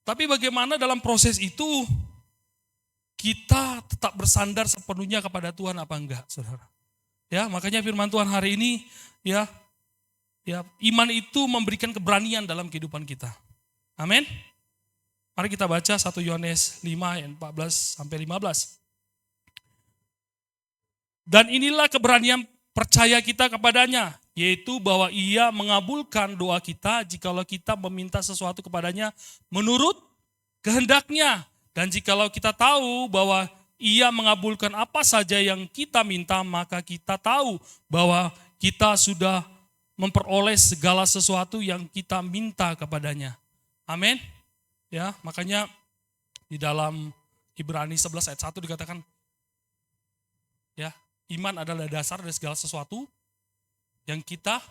Tapi bagaimana dalam proses itu kita tetap bersandar sepenuhnya kepada Tuhan apa enggak saudara. Ya makanya firman Tuhan hari ini ya iman itu memberikan keberanian dalam kehidupan kita. Amin. Mari kita baca 1 Yohanes 5 ayat 14 sampai 15. Dan inilah keberanian percaya kita kepadanya, yaitu bahwa ia mengabulkan doa kita jikalau kita meminta sesuatu kepadanya menurut kehendaknya. Dan jikalau kita tahu bahwa ia mengabulkan apa saja yang kita minta, maka kita tahu bahwa kita sudah memperoleh segala sesuatu yang kita minta kepadanya. Amin. Ya, makanya di dalam Ibrani 11 ayat 1 dikatakan ya, iman adalah dasar dari segala sesuatu yang kita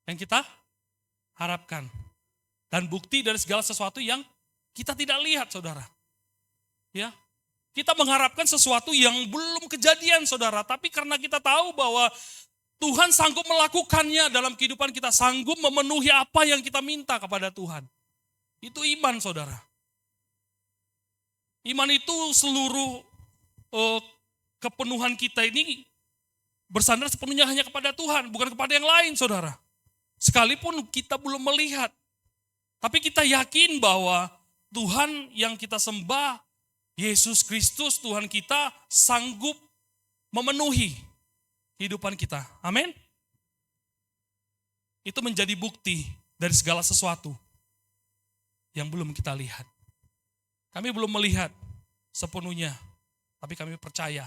yang kita harapkan. Dan bukti dari segala sesuatu yang kita tidak lihat, saudara. Ya, kita mengharapkan sesuatu yang belum kejadian, saudara. Tapi karena kita tahu bahwa Tuhan sanggup melakukannya dalam kehidupan kita, sanggup memenuhi apa yang kita minta kepada Tuhan. Itu iman, saudara. Iman itu seluruh kepenuhan kita ini bersandar sepenuhnya hanya kepada Tuhan, bukan kepada yang lain, saudara. Sekalipun kita belum melihat, tapi kita yakin bahwa Tuhan yang kita sembah, Yesus Kristus Tuhan kita, sanggup memenuhi kehidupan kita. Amin. Itu menjadi bukti dari segala sesuatu yang belum kita lihat. Kami belum melihat sepenuhnya, tapi kami percaya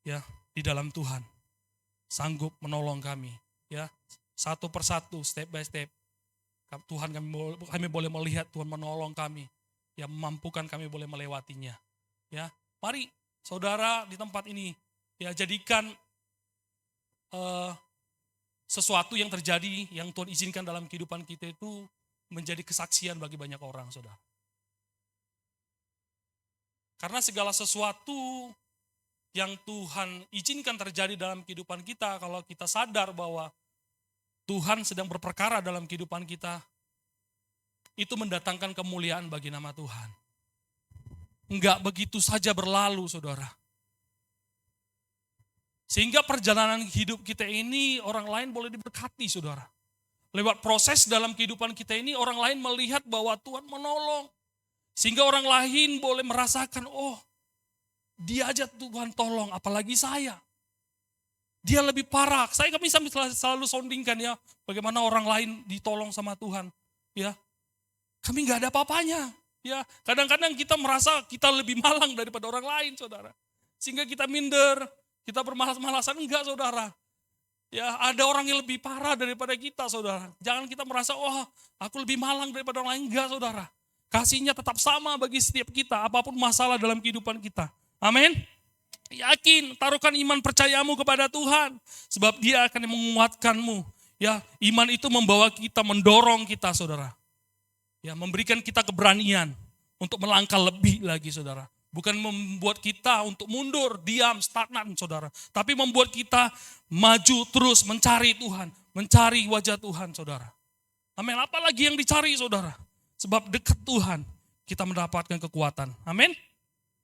ya di dalam Tuhan sanggup menolong kami, ya, satu persatu, step by step. Tuhan kami boleh melihat Tuhan menolong kami, ya, memampukan kami boleh melewatinya. Ya, mari saudara di tempat ini ya jadikan sesuatu yang terjadi yang Tuhan izinkan dalam kehidupan kita itu menjadi kesaksian bagi banyak orang, saudara. Karena segala sesuatu yang Tuhan izinkan terjadi dalam kehidupan kita, kalau kita sadar bahwa Tuhan sedang berperkara dalam kehidupan kita, itu mendatangkan kemuliaan bagi nama Tuhan. Enggak begitu saja berlalu, saudara. Sehingga perjalanan hidup kita ini orang lain boleh diberkati, saudara. Lewat proses dalam kehidupan kita ini orang lain melihat bahwa Tuhan menolong. Sehingga orang lain boleh merasakan, oh dia aja Tuhan tolong, apalagi saya. Dia lebih parah. Kami selalu soundingkan ya, bagaimana orang lain ditolong sama Tuhan. Ya, kami nggak ada apa-apanya. Ya, kadang-kadang kita merasa kita lebih malang daripada orang lain, saudara. Sehingga kita minder, kita bermalas-malasan, enggak, saudara. Ya, ada orang yang lebih parah daripada kita, saudara. Jangan kita merasa, wah, aku lebih malang daripada orang lain, enggak, saudara. Kasihnya tetap sama bagi setiap kita, apapun masalah dalam kehidupan kita. Amin. Yakin, taruhkan iman percayamu kepada Tuhan, sebab Dia akan menguatkanmu. Ya, iman itu membawa kita, mendorong kita, saudara. Ya, memberikan kita keberanian untuk melangkah lebih lagi, saudara. Bukan membuat kita untuk mundur, diam, stagnan, saudara. Tapi membuat kita maju terus mencari Tuhan, mencari wajah Tuhan, saudara. Amin. Apalagi yang dicari, saudara. Sebab dekat Tuhan kita mendapatkan kekuatan. Amin.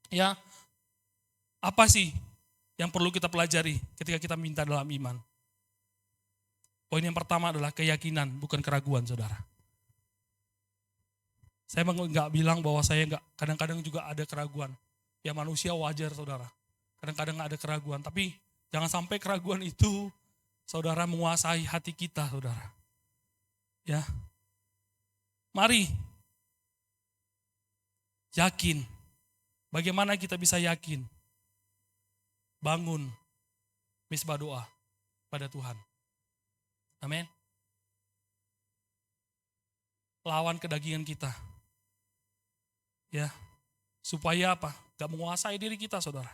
Ya. Apa sih yang perlu kita pelajari ketika kita minta dalam iman? Poin yang pertama adalah keyakinan, bukan keraguan, saudara. Saya nggak bilang bahwa saya nggak, kadang-kadang juga ada keraguan. Ya manusia wajar, saudara. Kadang-kadang ada keraguan, tapi jangan sampai keraguan itu, saudara, menguasai hati kita, saudara. Ya, mari yakin. Bagaimana kita bisa yakin? Bangun Misbah doa pada Tuhan. Amin. Lawan kedagingan kita. Ya. Supaya apa? Gak menguasai diri kita, saudara.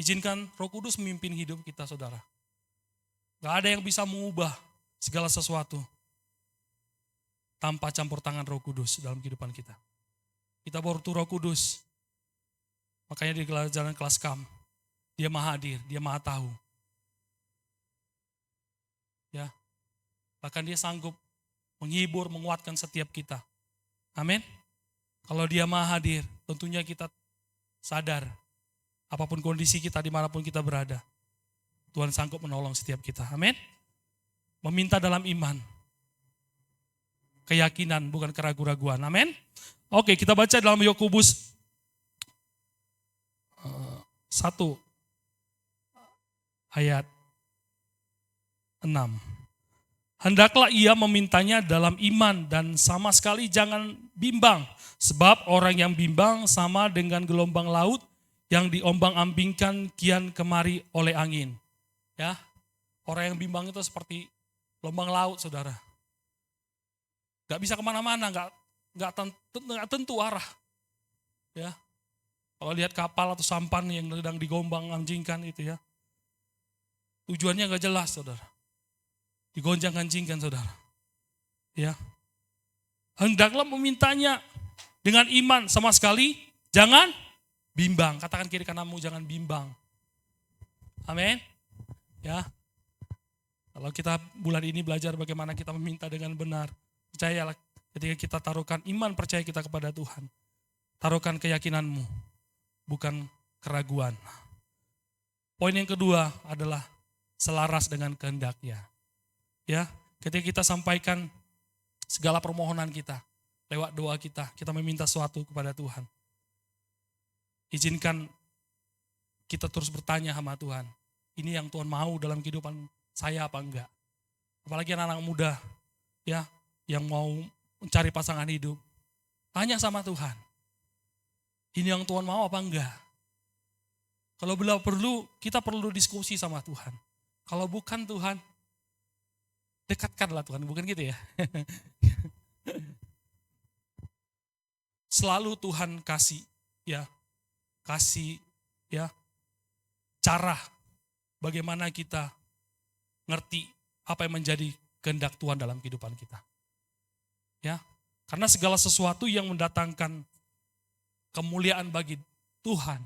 Izinkan Roh Kudus memimpin hidup kita, saudara. Gak ada yang bisa mengubah segala sesuatu tanpa campur tangan Roh Kudus dalam kehidupan kita. Kita butuh Roh Kudus. Makanya di jalan kelas kam, dia maha hadir, dia maha tahu. Ya. Bahkan dia sanggup menghibur, menguatkan setiap kita. Amin. Kalau dia maha hadir, tentunya kita sadar, apapun kondisi kita, dimanapun kita berada, Tuhan sanggup menolong setiap kita. Amin. Meminta dalam iman, keyakinan, bukan keraguan-raguan. Amin. Oke, kita baca dalam Yakobus 1 ayat 6. Hendaklah ia memintanya dalam iman dan sama sekali jangan bimbang. Sebab orang yang bimbang sama dengan gelombang laut yang diombang-ambingkan kian kemari oleh angin. Ya, orang yang bimbang itu seperti gelombang laut, saudara. Gak bisa kemana-mana, gak tentu arah. Ya, kalau lihat kapal atau sampan yang sedang digombang-ambingkan itu ya, tujuannya gak jelas, saudara. Digonjang-ganjingkan, saudara. Ya. Hendaklah memintanya dengan iman, sama sekali jangan bimbang. Katakan kiri kananmu, jangan bimbang. Amin. Ya. Kalau kita bulan ini belajar bagaimana kita meminta dengan benar, percayalah ketika kita taruhkan iman percaya kita kepada Tuhan. Taruhkan keyakinanmu, bukan keraguan. Poin yang kedua adalah selaras dengan kehendak-Nya. Ya, ketika kita sampaikan segala permohonan kita, lewat doa kita meminta sesuatu kepada Tuhan. Izinkan kita terus bertanya sama Tuhan, ini yang Tuhan mau dalam kehidupan saya apa enggak? Apalagi anak-anak muda, ya, yang mau mencari pasangan hidup, tanya sama Tuhan, ini yang Tuhan mau apa enggak? Kalau perlu, kita perlu diskusi sama Tuhan. Kalau bukan Tuhan, dekatkanlah Tuhan, bukan gitu ya. Selalu Tuhan kasih cara bagaimana kita ngerti apa yang menjadi kehendak Tuhan dalam kehidupan kita. Ya, karena segala sesuatu yang mendatangkan kemuliaan bagi Tuhan,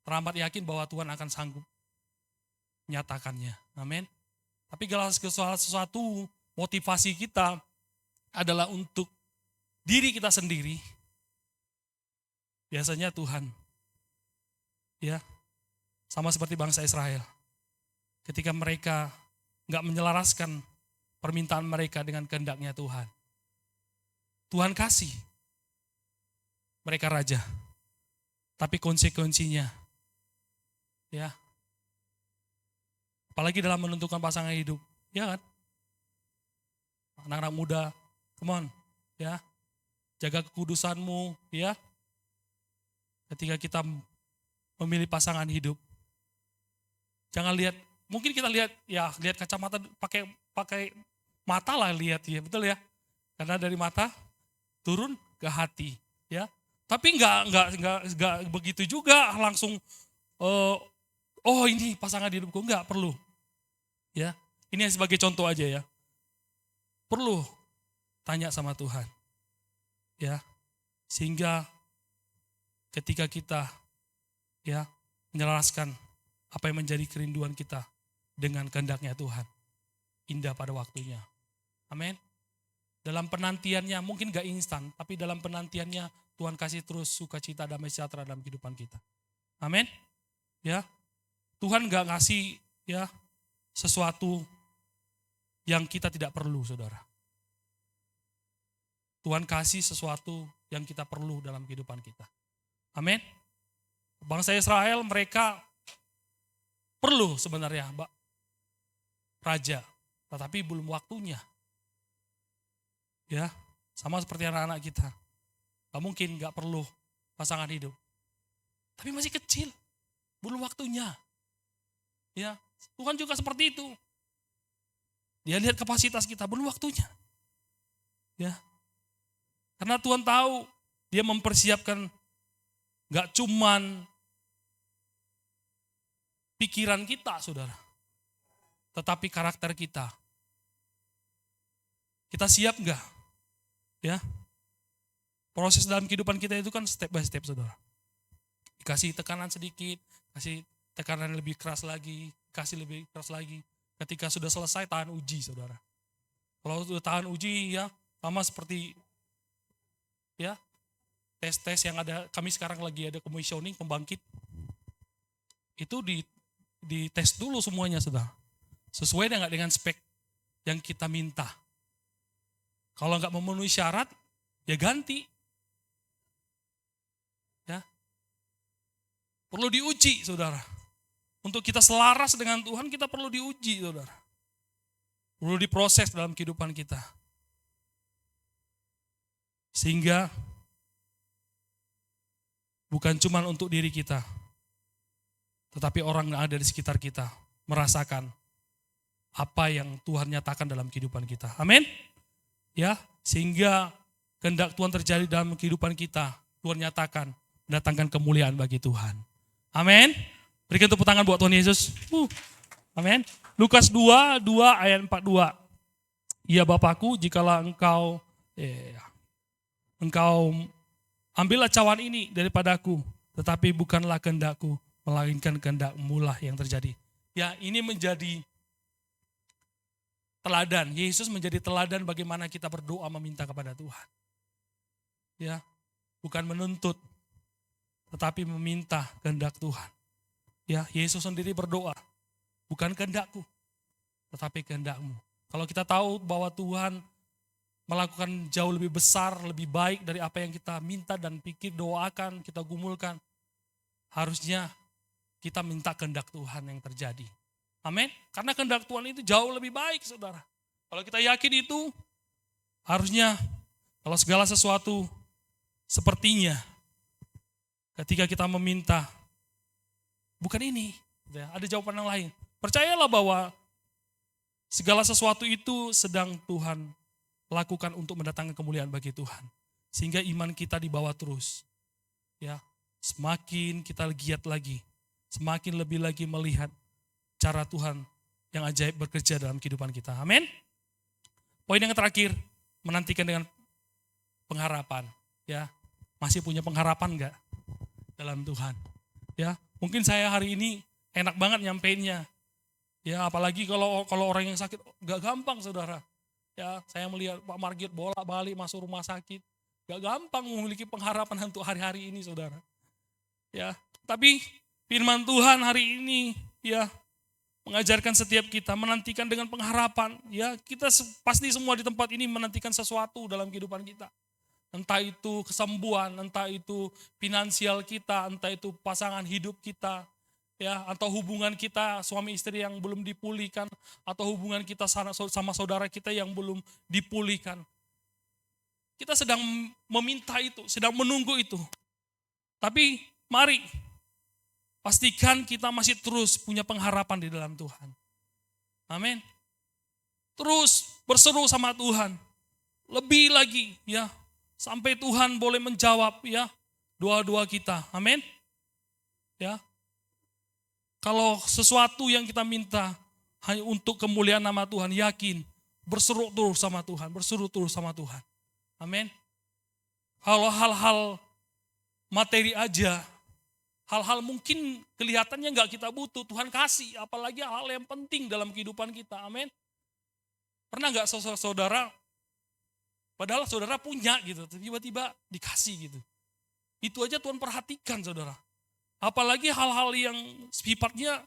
teramat yakin bahwa Tuhan akan sanggup menyatakannya. Amin. Tapi segala sesuatu motivasi kita adalah untuk diri kita sendiri. Biasanya Tuhan, ya, sama seperti bangsa Israel. Ketika mereka nggak menyelaraskan permintaan mereka dengan kehendak-Nya Tuhan. Tuhan kasih mereka raja. Tapi konsekuensinya, ya, apalagi dalam menentukan pasangan hidup, ya kan? Anak-anak muda, come on, ya, jaga kekudusanmu, ya. Ketika kita memilih pasangan hidup, jangan lihat, mungkin kita lihat, ya, lihat kacamata, pakai mata lah lihat, ya, betul ya? Karena dari mata turun ke hati, ya. Tapi enggak begitu juga langsung, oh ini pasangan hidupku, enggak perlu. Ya, ini sebagai contoh aja ya. Perlu tanya sama Tuhan. Ya. Sehingga ketika kita ya menyelaraskan apa yang menjadi kerinduan kita dengan kehendak-Nya Tuhan, indah pada waktunya. Amin. Dalam penantiannya mungkin gak instan, tapi dalam penantiannya Tuhan kasih terus sukacita, damai sejahtera dalam kehidupan kita. Amin. Ya. Tuhan gak ngasih ya sesuatu yang kita tidak perlu, saudara. Tuhan kasih sesuatu yang kita perlu dalam kehidupan kita. Amin. Bangsa Israel mereka perlu sebenarnya raja, tetapi belum waktunya. Ya, sama seperti anak-anak kita. Gak mungkin gak perlu pasangan hidup. Tapi masih kecil, belum waktunya. Ya, Tuhan juga seperti itu. Dia lihat kapasitas kita, belum waktunya. Ya. Karena Tuhan tahu dia mempersiapkan gak cuman pikiran kita, saudara, tetapi karakter kita. Kita siap gak? Ya. Proses dalam kehidupan kita itu kan step by step, saudara. Dikasih tekanan sedikit, kasih tekanan lebih keras lagi, kasih lebih keras lagi. Ketika sudah selesai tahan uji, saudara. Kalau sudah tahan uji, ya sama seperti ya tes-tes yang ada. Kami sekarang lagi ada commissioning pembangkit. Itu di tes dulu semuanya, saudara. Sesuai dengan spek yang kita minta. Kalau nggak memenuhi syarat, ya ganti. Ya, perlu diuji, saudara. Untuk kita selaras dengan Tuhan, kita perlu diuji, saudara. Perlu diproses dalam kehidupan kita. Sehingga bukan cuma untuk diri kita, tetapi orang yang ada di sekitar kita merasakan apa yang Tuhan nyatakan dalam kehidupan kita. Amin. Ya, sehingga kehendak Tuhan terjadi dalam kehidupan kita. Tuhan nyatakan, mendatangkan kemuliaan bagi Tuhan. Amin. Berikan tepuk tangan buat Tuhan Yesus. Amin. Lukas 2 ayat 42. Ya Bapakku, jikalau engkau ambillah cawan ini daripadaku, tetapi bukanlah kehendakku, melainkan kehendak-Mu lah yang terjadi. Ya, ini menjadi teladan. Yesus menjadi teladan bagaimana kita berdoa meminta kepada Tuhan. Ya, bukan menuntut, tetapi meminta kehendak Tuhan. Ya, Yesus sendiri berdoa, bukan kehendakku, tetapi kehendak-Mu. Kalau kita tahu bahwa Tuhan melakukan jauh lebih besar, lebih baik dari apa yang kita minta dan pikir, doakan, kita gumulkan, harusnya kita minta kehendak Tuhan yang terjadi. Amin. Karena kehendak Tuhan itu jauh lebih baik, saudara. Kalau kita yakin itu, harusnya kalau segala sesuatu sepertinya ketika kita meminta, bukan ini, ada jawaban yang lain. Percayalah bahwa segala sesuatu itu sedang Tuhan lakukan untuk mendatangkan kemuliaan bagi Tuhan. Sehingga iman kita dibawa terus. Ya, semakin kita giat lagi, semakin lebih lagi melihat cara Tuhan yang ajaib bekerja dalam kehidupan kita. Amin. Poin yang terakhir, menantikan dengan pengharapan. Ya, masih punya pengharapan enggak dalam Tuhan? Ya, mungkin saya hari ini enak banget nyampeinnya. Ya, apalagi kalau orang yang sakit, enggak gampang, saudara. Ya, saya melihat Pak Margit bolak-balik masuk rumah sakit. Enggak gampang memiliki pengharapan untuk hari-hari ini, saudara. Ya, tapi firman Tuhan hari ini, ya, mengajarkan setiap kita menantikan dengan pengharapan. Ya, kita pasti semua di tempat ini menantikan sesuatu dalam kehidupan kita. Entah itu kesembuhan, entah itu finansial kita, entah itu pasangan hidup kita, ya, atau hubungan kita suami istri yang belum dipulihkan, atau hubungan kita sama saudara kita yang belum dipulihkan. Kita sedang meminta itu, sedang menunggu itu. Tapi mari pastikan kita masih terus punya pengharapan di dalam Tuhan. Amin. Terus berseru sama Tuhan. Lebih lagi, ya, sampai Tuhan boleh menjawab, ya, doa-doa kita. Amin. Ya. Kalau sesuatu yang kita minta hanya untuk kemuliaan nama Tuhan, yakin berseru terus sama Tuhan, berseru terus sama Tuhan. Amin. Kalau hal-hal materi aja, hal-hal mungkin kelihatannya nggak kita butuh, Tuhan kasih, apalagi hal yang penting dalam kehidupan kita. Amin. Pernah nggak saudara, padahal saudara punya gitu, tiba-tiba dikasih gitu. Itu aja Tuhan perhatikan, saudara. Apalagi hal-hal yang sifatnya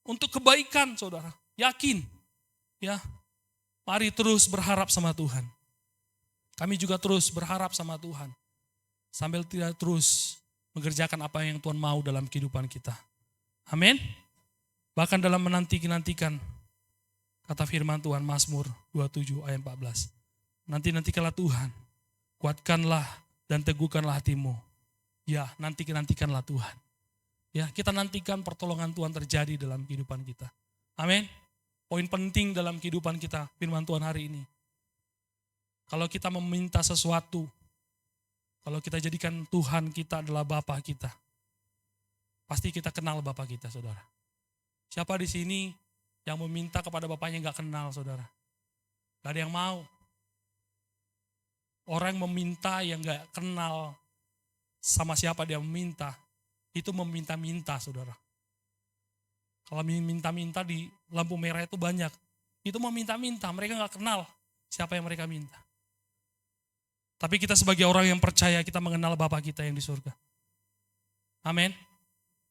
untuk kebaikan, saudara. Yakin, ya. Mari terus berharap sama Tuhan. Kami juga terus berharap sama Tuhan. Sambil tidak terus mengerjakan apa yang Tuhan mau dalam kehidupan kita. Amin. Bahkan dalam menantikan, kata firman Tuhan, Mazmur 27 ayat 14. Nantikanlah Tuhan, kuatkanlah dan teguhkanlah hatimu. Ya, nantikanlah Tuhan. Ya, kita nantikan pertolongan Tuhan terjadi dalam kehidupan kita. Amin. Poin penting dalam kehidupan kita, firman Tuhan hari ini. Kalau kita meminta sesuatu, kalau kita jadikan Tuhan kita adalah Bapa kita, pasti kita kenal Bapa kita, saudara. Siapa di sini yang meminta kepada Bapaknya nggak kenal, saudara? Gak ada yang mau. Orang yang meminta yang nggak kenal sama siapa dia meminta, itu meminta-minta, saudara. Kalau minta-minta di lampu merah itu banyak. Itu meminta-minta, mereka nggak kenal siapa yang mereka minta. Tapi kita sebagai orang yang percaya, kita mengenal Bapa kita yang di surga. Amin.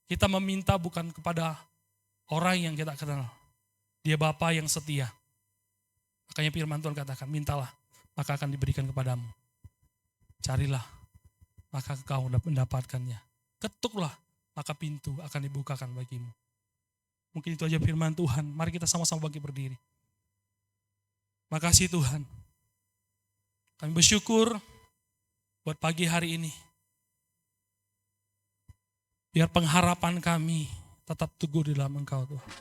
Kita meminta bukan kepada orang yang kita kenal. Dia Bapa yang setia. Makanya firman Tuhan katakan, mintalah, maka akan diberikan kepadamu. Carilah, maka kau mendapatkannya. Ketuklah, maka pintu akan dibukakan bagimu. Mungkin itu aja firman Tuhan. Mari kita sama-sama bangkit berdiri. Makasih Tuhan. Kami bersyukur buat pagi hari ini. Biar pengharapan kami tetap teguh di dalam Engkau Tuhan.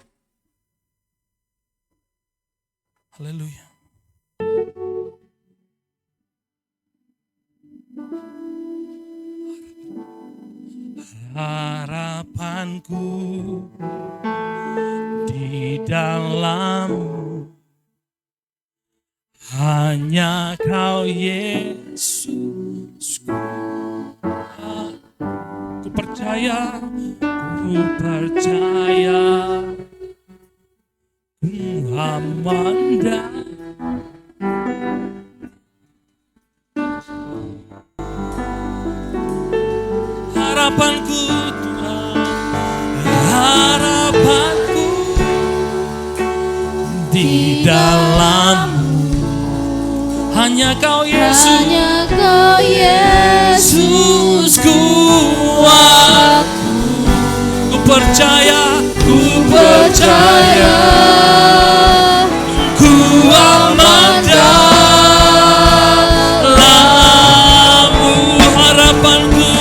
Haleluya. Harapanku di dalam hanya Kau Yesus. Ku percaya, Amanda. Harapanku Tuhan, harapanku di dalam-Mu. Hanya Kau Yesus, Hanya Kau Yesus kuatku. Ku percaya, ku aman dalam-Mu. Harapanku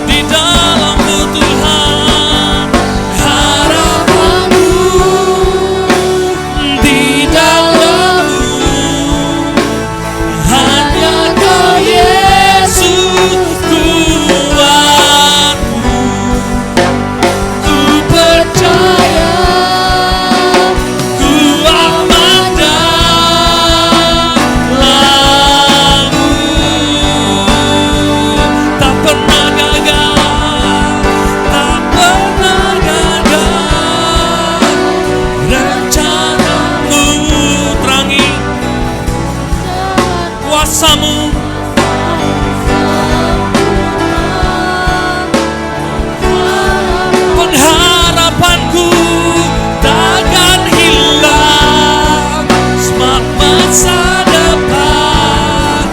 di dalam-Mu Tuhan, harapanku di dalam-Mu. Hanya Kau Yesus kuatku. Ku percaya, ku aman dalam-Mu. Tak pernah gagal, tak pernah gagal. Rencana-Mu terangi kuasa-Mu. Pengharapanku takkan hilang, sebab masa depan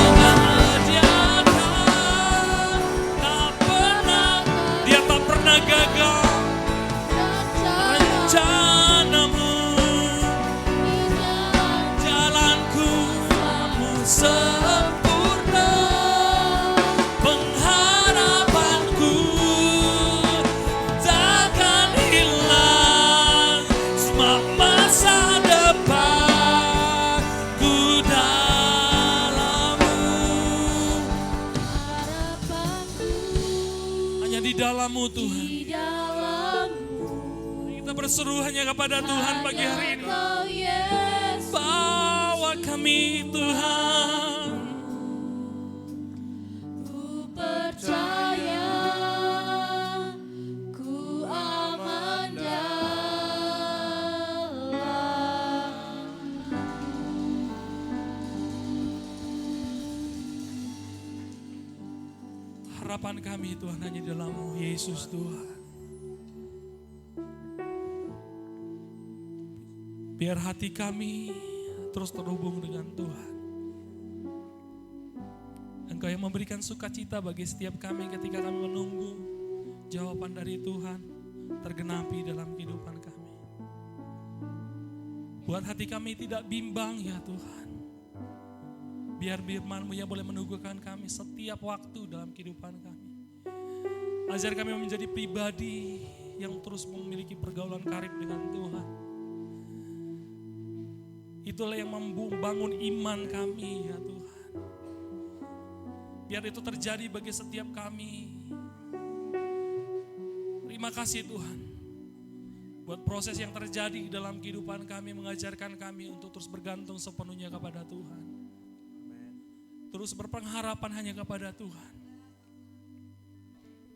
mengajarkan. Tak pernah, Dia tak pernah gagal. Rencana-Mu, jalanku sempurna. Pengharapanku takkan hilang, sebab masa depanku dalam-Mu. Hanya di dalam-Mu Tuhan. Kita berseru hanya kepada Tuhan pagi hari ini. Bawa kami Tuhan. Ku percaya, ku aman dalam. Harapan kami Tuhan hanya di dalam-Mu Yesus Tuhan. Biar hati kami terus terhubung dengan Tuhan. Engkau yang memberikan sukacita bagi setiap kami ketika kami menunggu jawaban dari Tuhan tergenapi dalam kehidupan kami. Buat hati kami tidak bimbang ya Tuhan. Biar firman-Mu yang boleh meneguhkan kami setiap waktu dalam kehidupan kami. Ajar kami menjadi pribadi yang terus memiliki pergaulan karib dengan Tuhan. Itulah yang membangun iman kami ya Tuhan. Biar itu terjadi bagi setiap kami. Terima kasih Tuhan. Buat proses yang terjadi dalam kehidupan kami, mengajarkan kami untuk terus bergantung sepenuhnya kepada Tuhan. Terus berpengharapan hanya kepada Tuhan.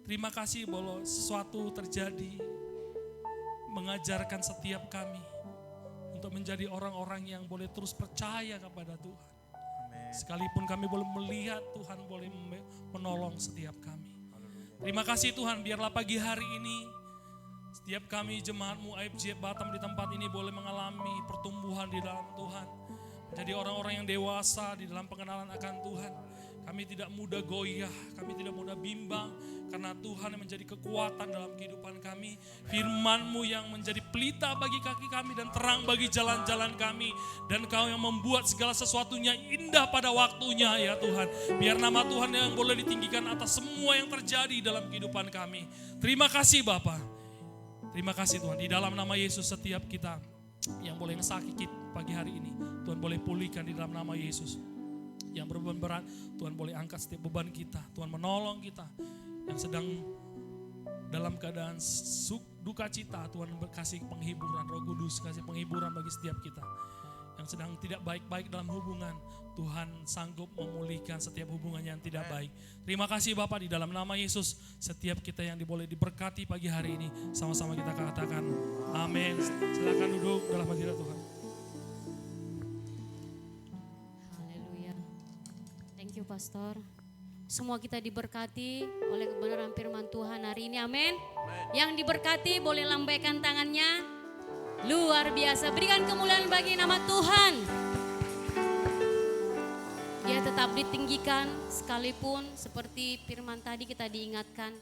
Terima kasih bahwa sesuatu terjadi mengajarkan setiap kami untuk menjadi orang-orang yang boleh terus percaya kepada Tuhan. Sekalipun kami boleh melihat, Tuhan boleh menolong setiap kami. Terima kasih Tuhan, biarlah pagi hari ini setiap kami jemaat-Mu AFJ Batam di tempat ini boleh mengalami pertumbuhan di dalam Tuhan. Menjadi orang-orang yang dewasa di dalam pengenalan akan Tuhan. Kami tidak mudah goyah, kami tidak mudah bimbang. Karena Tuhan yang menjadi kekuatan dalam kehidupan kami. Firman-Mu yang menjadi pelita bagi kaki kami dan terang bagi jalan-jalan kami. Dan Kau yang membuat segala sesuatunya indah pada waktunya ya Tuhan. Biar nama Tuhan yang boleh ditinggikan atas semua yang terjadi dalam kehidupan kami. Terima kasih Bapa. Terima kasih Tuhan. Di dalam nama Yesus setiap kita yang boleh yang sakit pagi hari ini. Tuhan boleh pulihkan di dalam nama Yesus. Yang berbeban berat, Tuhan boleh angkat setiap beban kita. Tuhan menolong kita. Yang sedang dalam keadaan duka cita, Tuhan berkasih penghiburan. Roh Kudus kasih penghiburan bagi setiap kita. Yang sedang tidak baik-baik dalam hubungan, Tuhan sanggup memulihkan setiap hubungan yang tidak baik. Terima kasih Bapak, di dalam nama Yesus, setiap kita yang boleh diberkati pagi hari ini, sama-sama kita katakan amin. Silakan duduk dalam hadirat Tuhan. Haleluya. Thank you Pastor. Semua kita diberkati oleh kebenaran firman Tuhan hari ini, amin. Yang diberkati boleh lambaikan tangannya. Luar biasa, berikan kemuliaan bagi nama Tuhan. Dia tetap ditinggikan sekalipun seperti firman tadi kita diingatkan.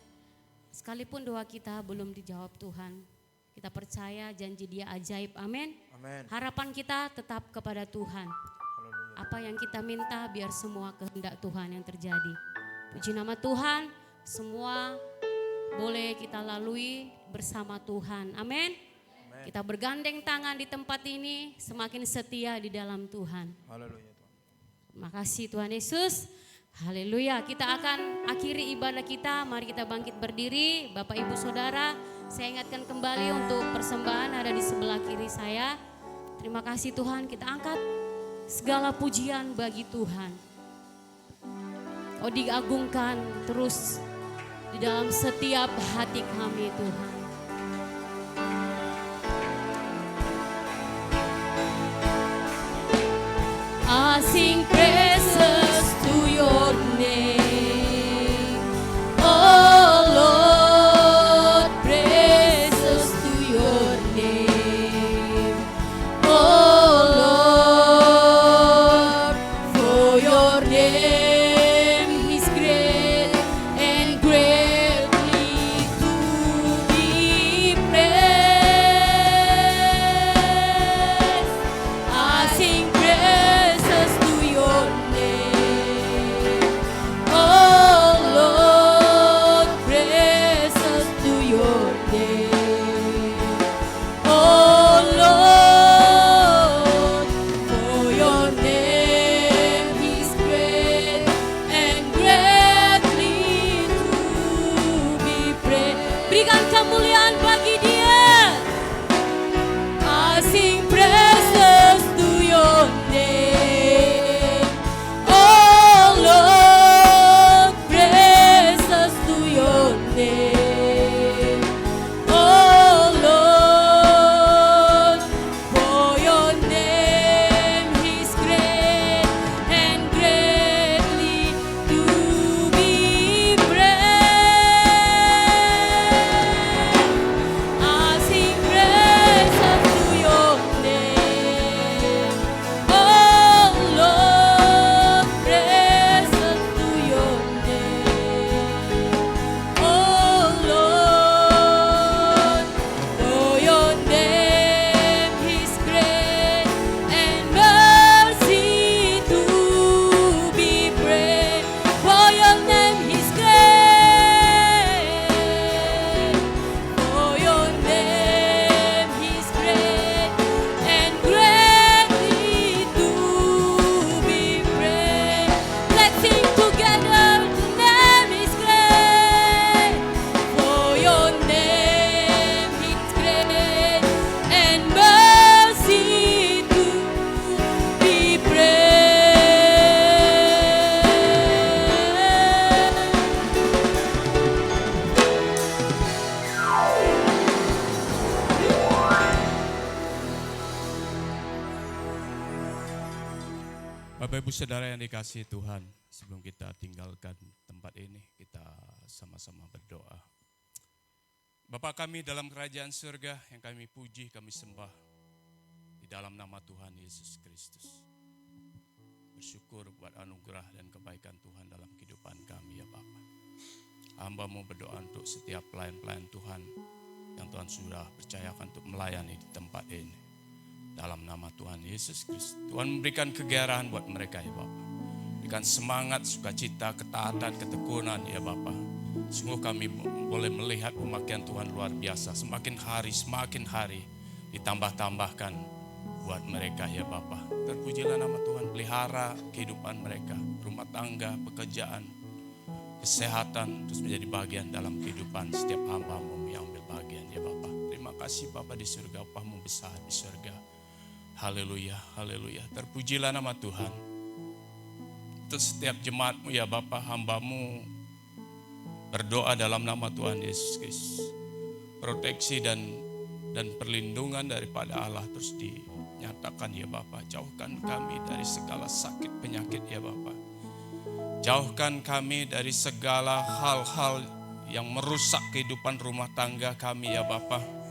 Sekalipun doa kita belum dijawab Tuhan. Kita percaya janji Dia ajaib, amin. Harapan kita tetap kepada Tuhan. Apa yang kita minta biar semua kehendak Tuhan yang terjadi. Puji nama Tuhan, semua boleh kita lalui bersama Tuhan, amin. Kita bergandeng tangan di tempat ini, semakin setia di dalam Tuhan. Haleluya Tuhan. Terima kasih Tuhan Yesus. Haleluya. Kita akan akhiri ibadah kita. Mari kita bangkit berdiri. Bapak Ibu Saudara, saya ingatkan kembali untuk persembahan ada di sebelah kiri saya. Terima kasih Tuhan, kita angkat segala pujian bagi Tuhan. Oh, diagungkan terus di dalam setiap hati kami Tuhan. I sing praises to your name, oh Lord, praises to your name, oh Lord, for your name is great and greatly to be praised. I sing praises to your name. saudara yang dikasihi Tuhan, sebelum kita tinggalkan tempat ini, kita sama-sama berdoa. Bapa kami dalam kerajaan surga yang kami puji, kami sembah di dalam nama Tuhan Yesus Kristus. Bersyukur buat anugerah dan kebaikan Tuhan dalam kehidupan kami ya Bapa. Hamba-Mu berdoa untuk setiap pelayan-pelayan Tuhan yang Tuhan sudah percayakan untuk melayani di tempat ini. Dalam nama Tuhan Yesus Kristus. Tuhan memberikan kegerahan buat mereka ya Bapa. Berikan semangat, sukacita, ketaatan, ketekunan ya Bapa. Sungguh kami boleh melihat pemakaian Tuhan luar biasa. Semakin hari ditambah-tambahkan buat mereka ya Bapa. Terpujilah nama Tuhan, pelihara kehidupan mereka. Rumah tangga, pekerjaan, kesehatan terus menjadi bagian dalam kehidupan setiap hamba-Mu yang ambil bagian ya Bapa. Terima kasih Bapa di surga, Bapa-Mu besar di surga. Haleluya, haleluya. Terpujilah nama Tuhan. Untuk setiap jemaat-Mu ya Bapa, hamba-Mu berdoa dalam nama Tuhan Yesus Kristus. Proteksi dan perlindungan daripada Allah terus dinyatakan ya Bapa. Jauhkan kami dari segala sakit penyakit ya Bapa. Jauhkan kami dari segala hal-hal yang merusak kehidupan rumah tangga kami ya Bapa.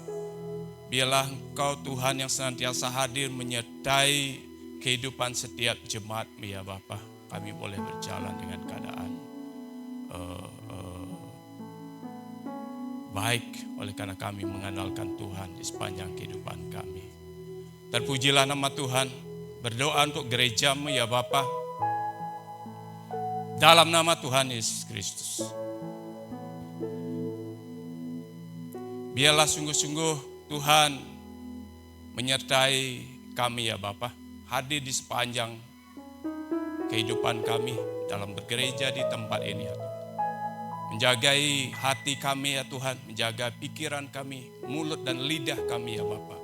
Biarlah Engkau Tuhan yang senantiasa hadir menyertai kehidupan setiap jemaat-Mu ya Bapa. Kami boleh berjalan dengan keadaan baik oleh karena kami mengandalkan Tuhan di sepanjang kehidupan kami. Terpujilah nama Tuhan. Berdoa untuk gereja-Mu ya Bapa. Dalam nama Tuhan Yesus Kristus. Biarlah sungguh-sungguh Tuhan menyertai kami ya Bapa, hadir di sepanjang kehidupan kami dalam bergereja di tempat ini ya Tuhan. Menjagai hati kami ya Tuhan, menjaga pikiran kami, mulut dan lidah kami ya Bapa.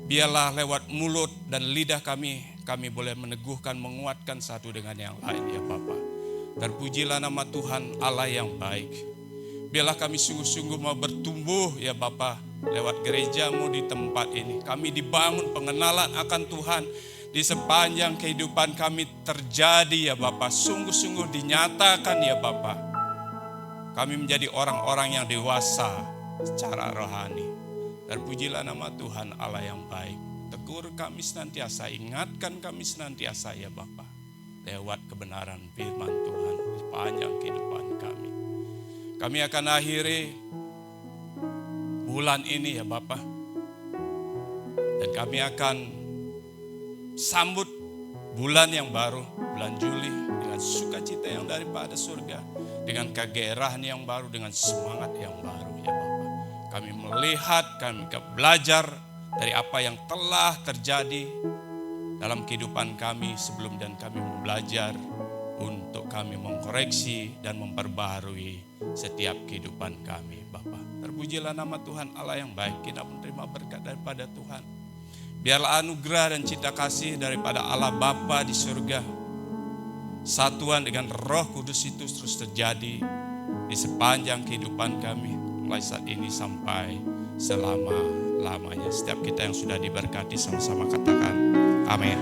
Biarlah lewat mulut dan lidah kami boleh meneguhkan, menguatkan satu dengan yang lain ya Bapa. Terpujilah nama Tuhan Allah yang baik. Biarlah kami sungguh-sungguh mau bertumbuh ya Bapa. Lewat gereja-Mu di tempat ini. Kami dibangun pengenalan akan Tuhan. Di sepanjang kehidupan kami terjadi ya Bapa. Sungguh-sungguh dinyatakan ya Bapa. Kami menjadi orang-orang yang dewasa secara rohani. Terpujilah nama Tuhan Allah yang baik. Tegur kami senantiasa, ingatkan kami senantiasa ya Bapa. Lewat kebenaran firman Tuhan di sepanjang kehidupan kami. Kami akan akhiri bulan ini ya Bapa. Dan kami akan sambut bulan yang baru, bulan Juli dengan sukacita yang daripada surga, dengan kegerahan yang baru, dengan semangat yang baru ya Bapa. Kami melihat, kami belajar dari apa yang telah terjadi dalam kehidupan kami sebelum, dan kami belajar untuk kami mengkoreksi dan memperbaharui setiap kehidupan kami Bapa. Terpujilah nama Tuhan Allah yang baik. Kita menerima berkat daripada Tuhan. Biarlah anugerah dan cinta kasih daripada Allah Bapa di surga, satuan dengan Roh Kudus itu terus terjadi di sepanjang kehidupan kami, mulai saat ini sampai selama-lamanya. Setiap kita yang sudah diberkati sama-sama katakan amin.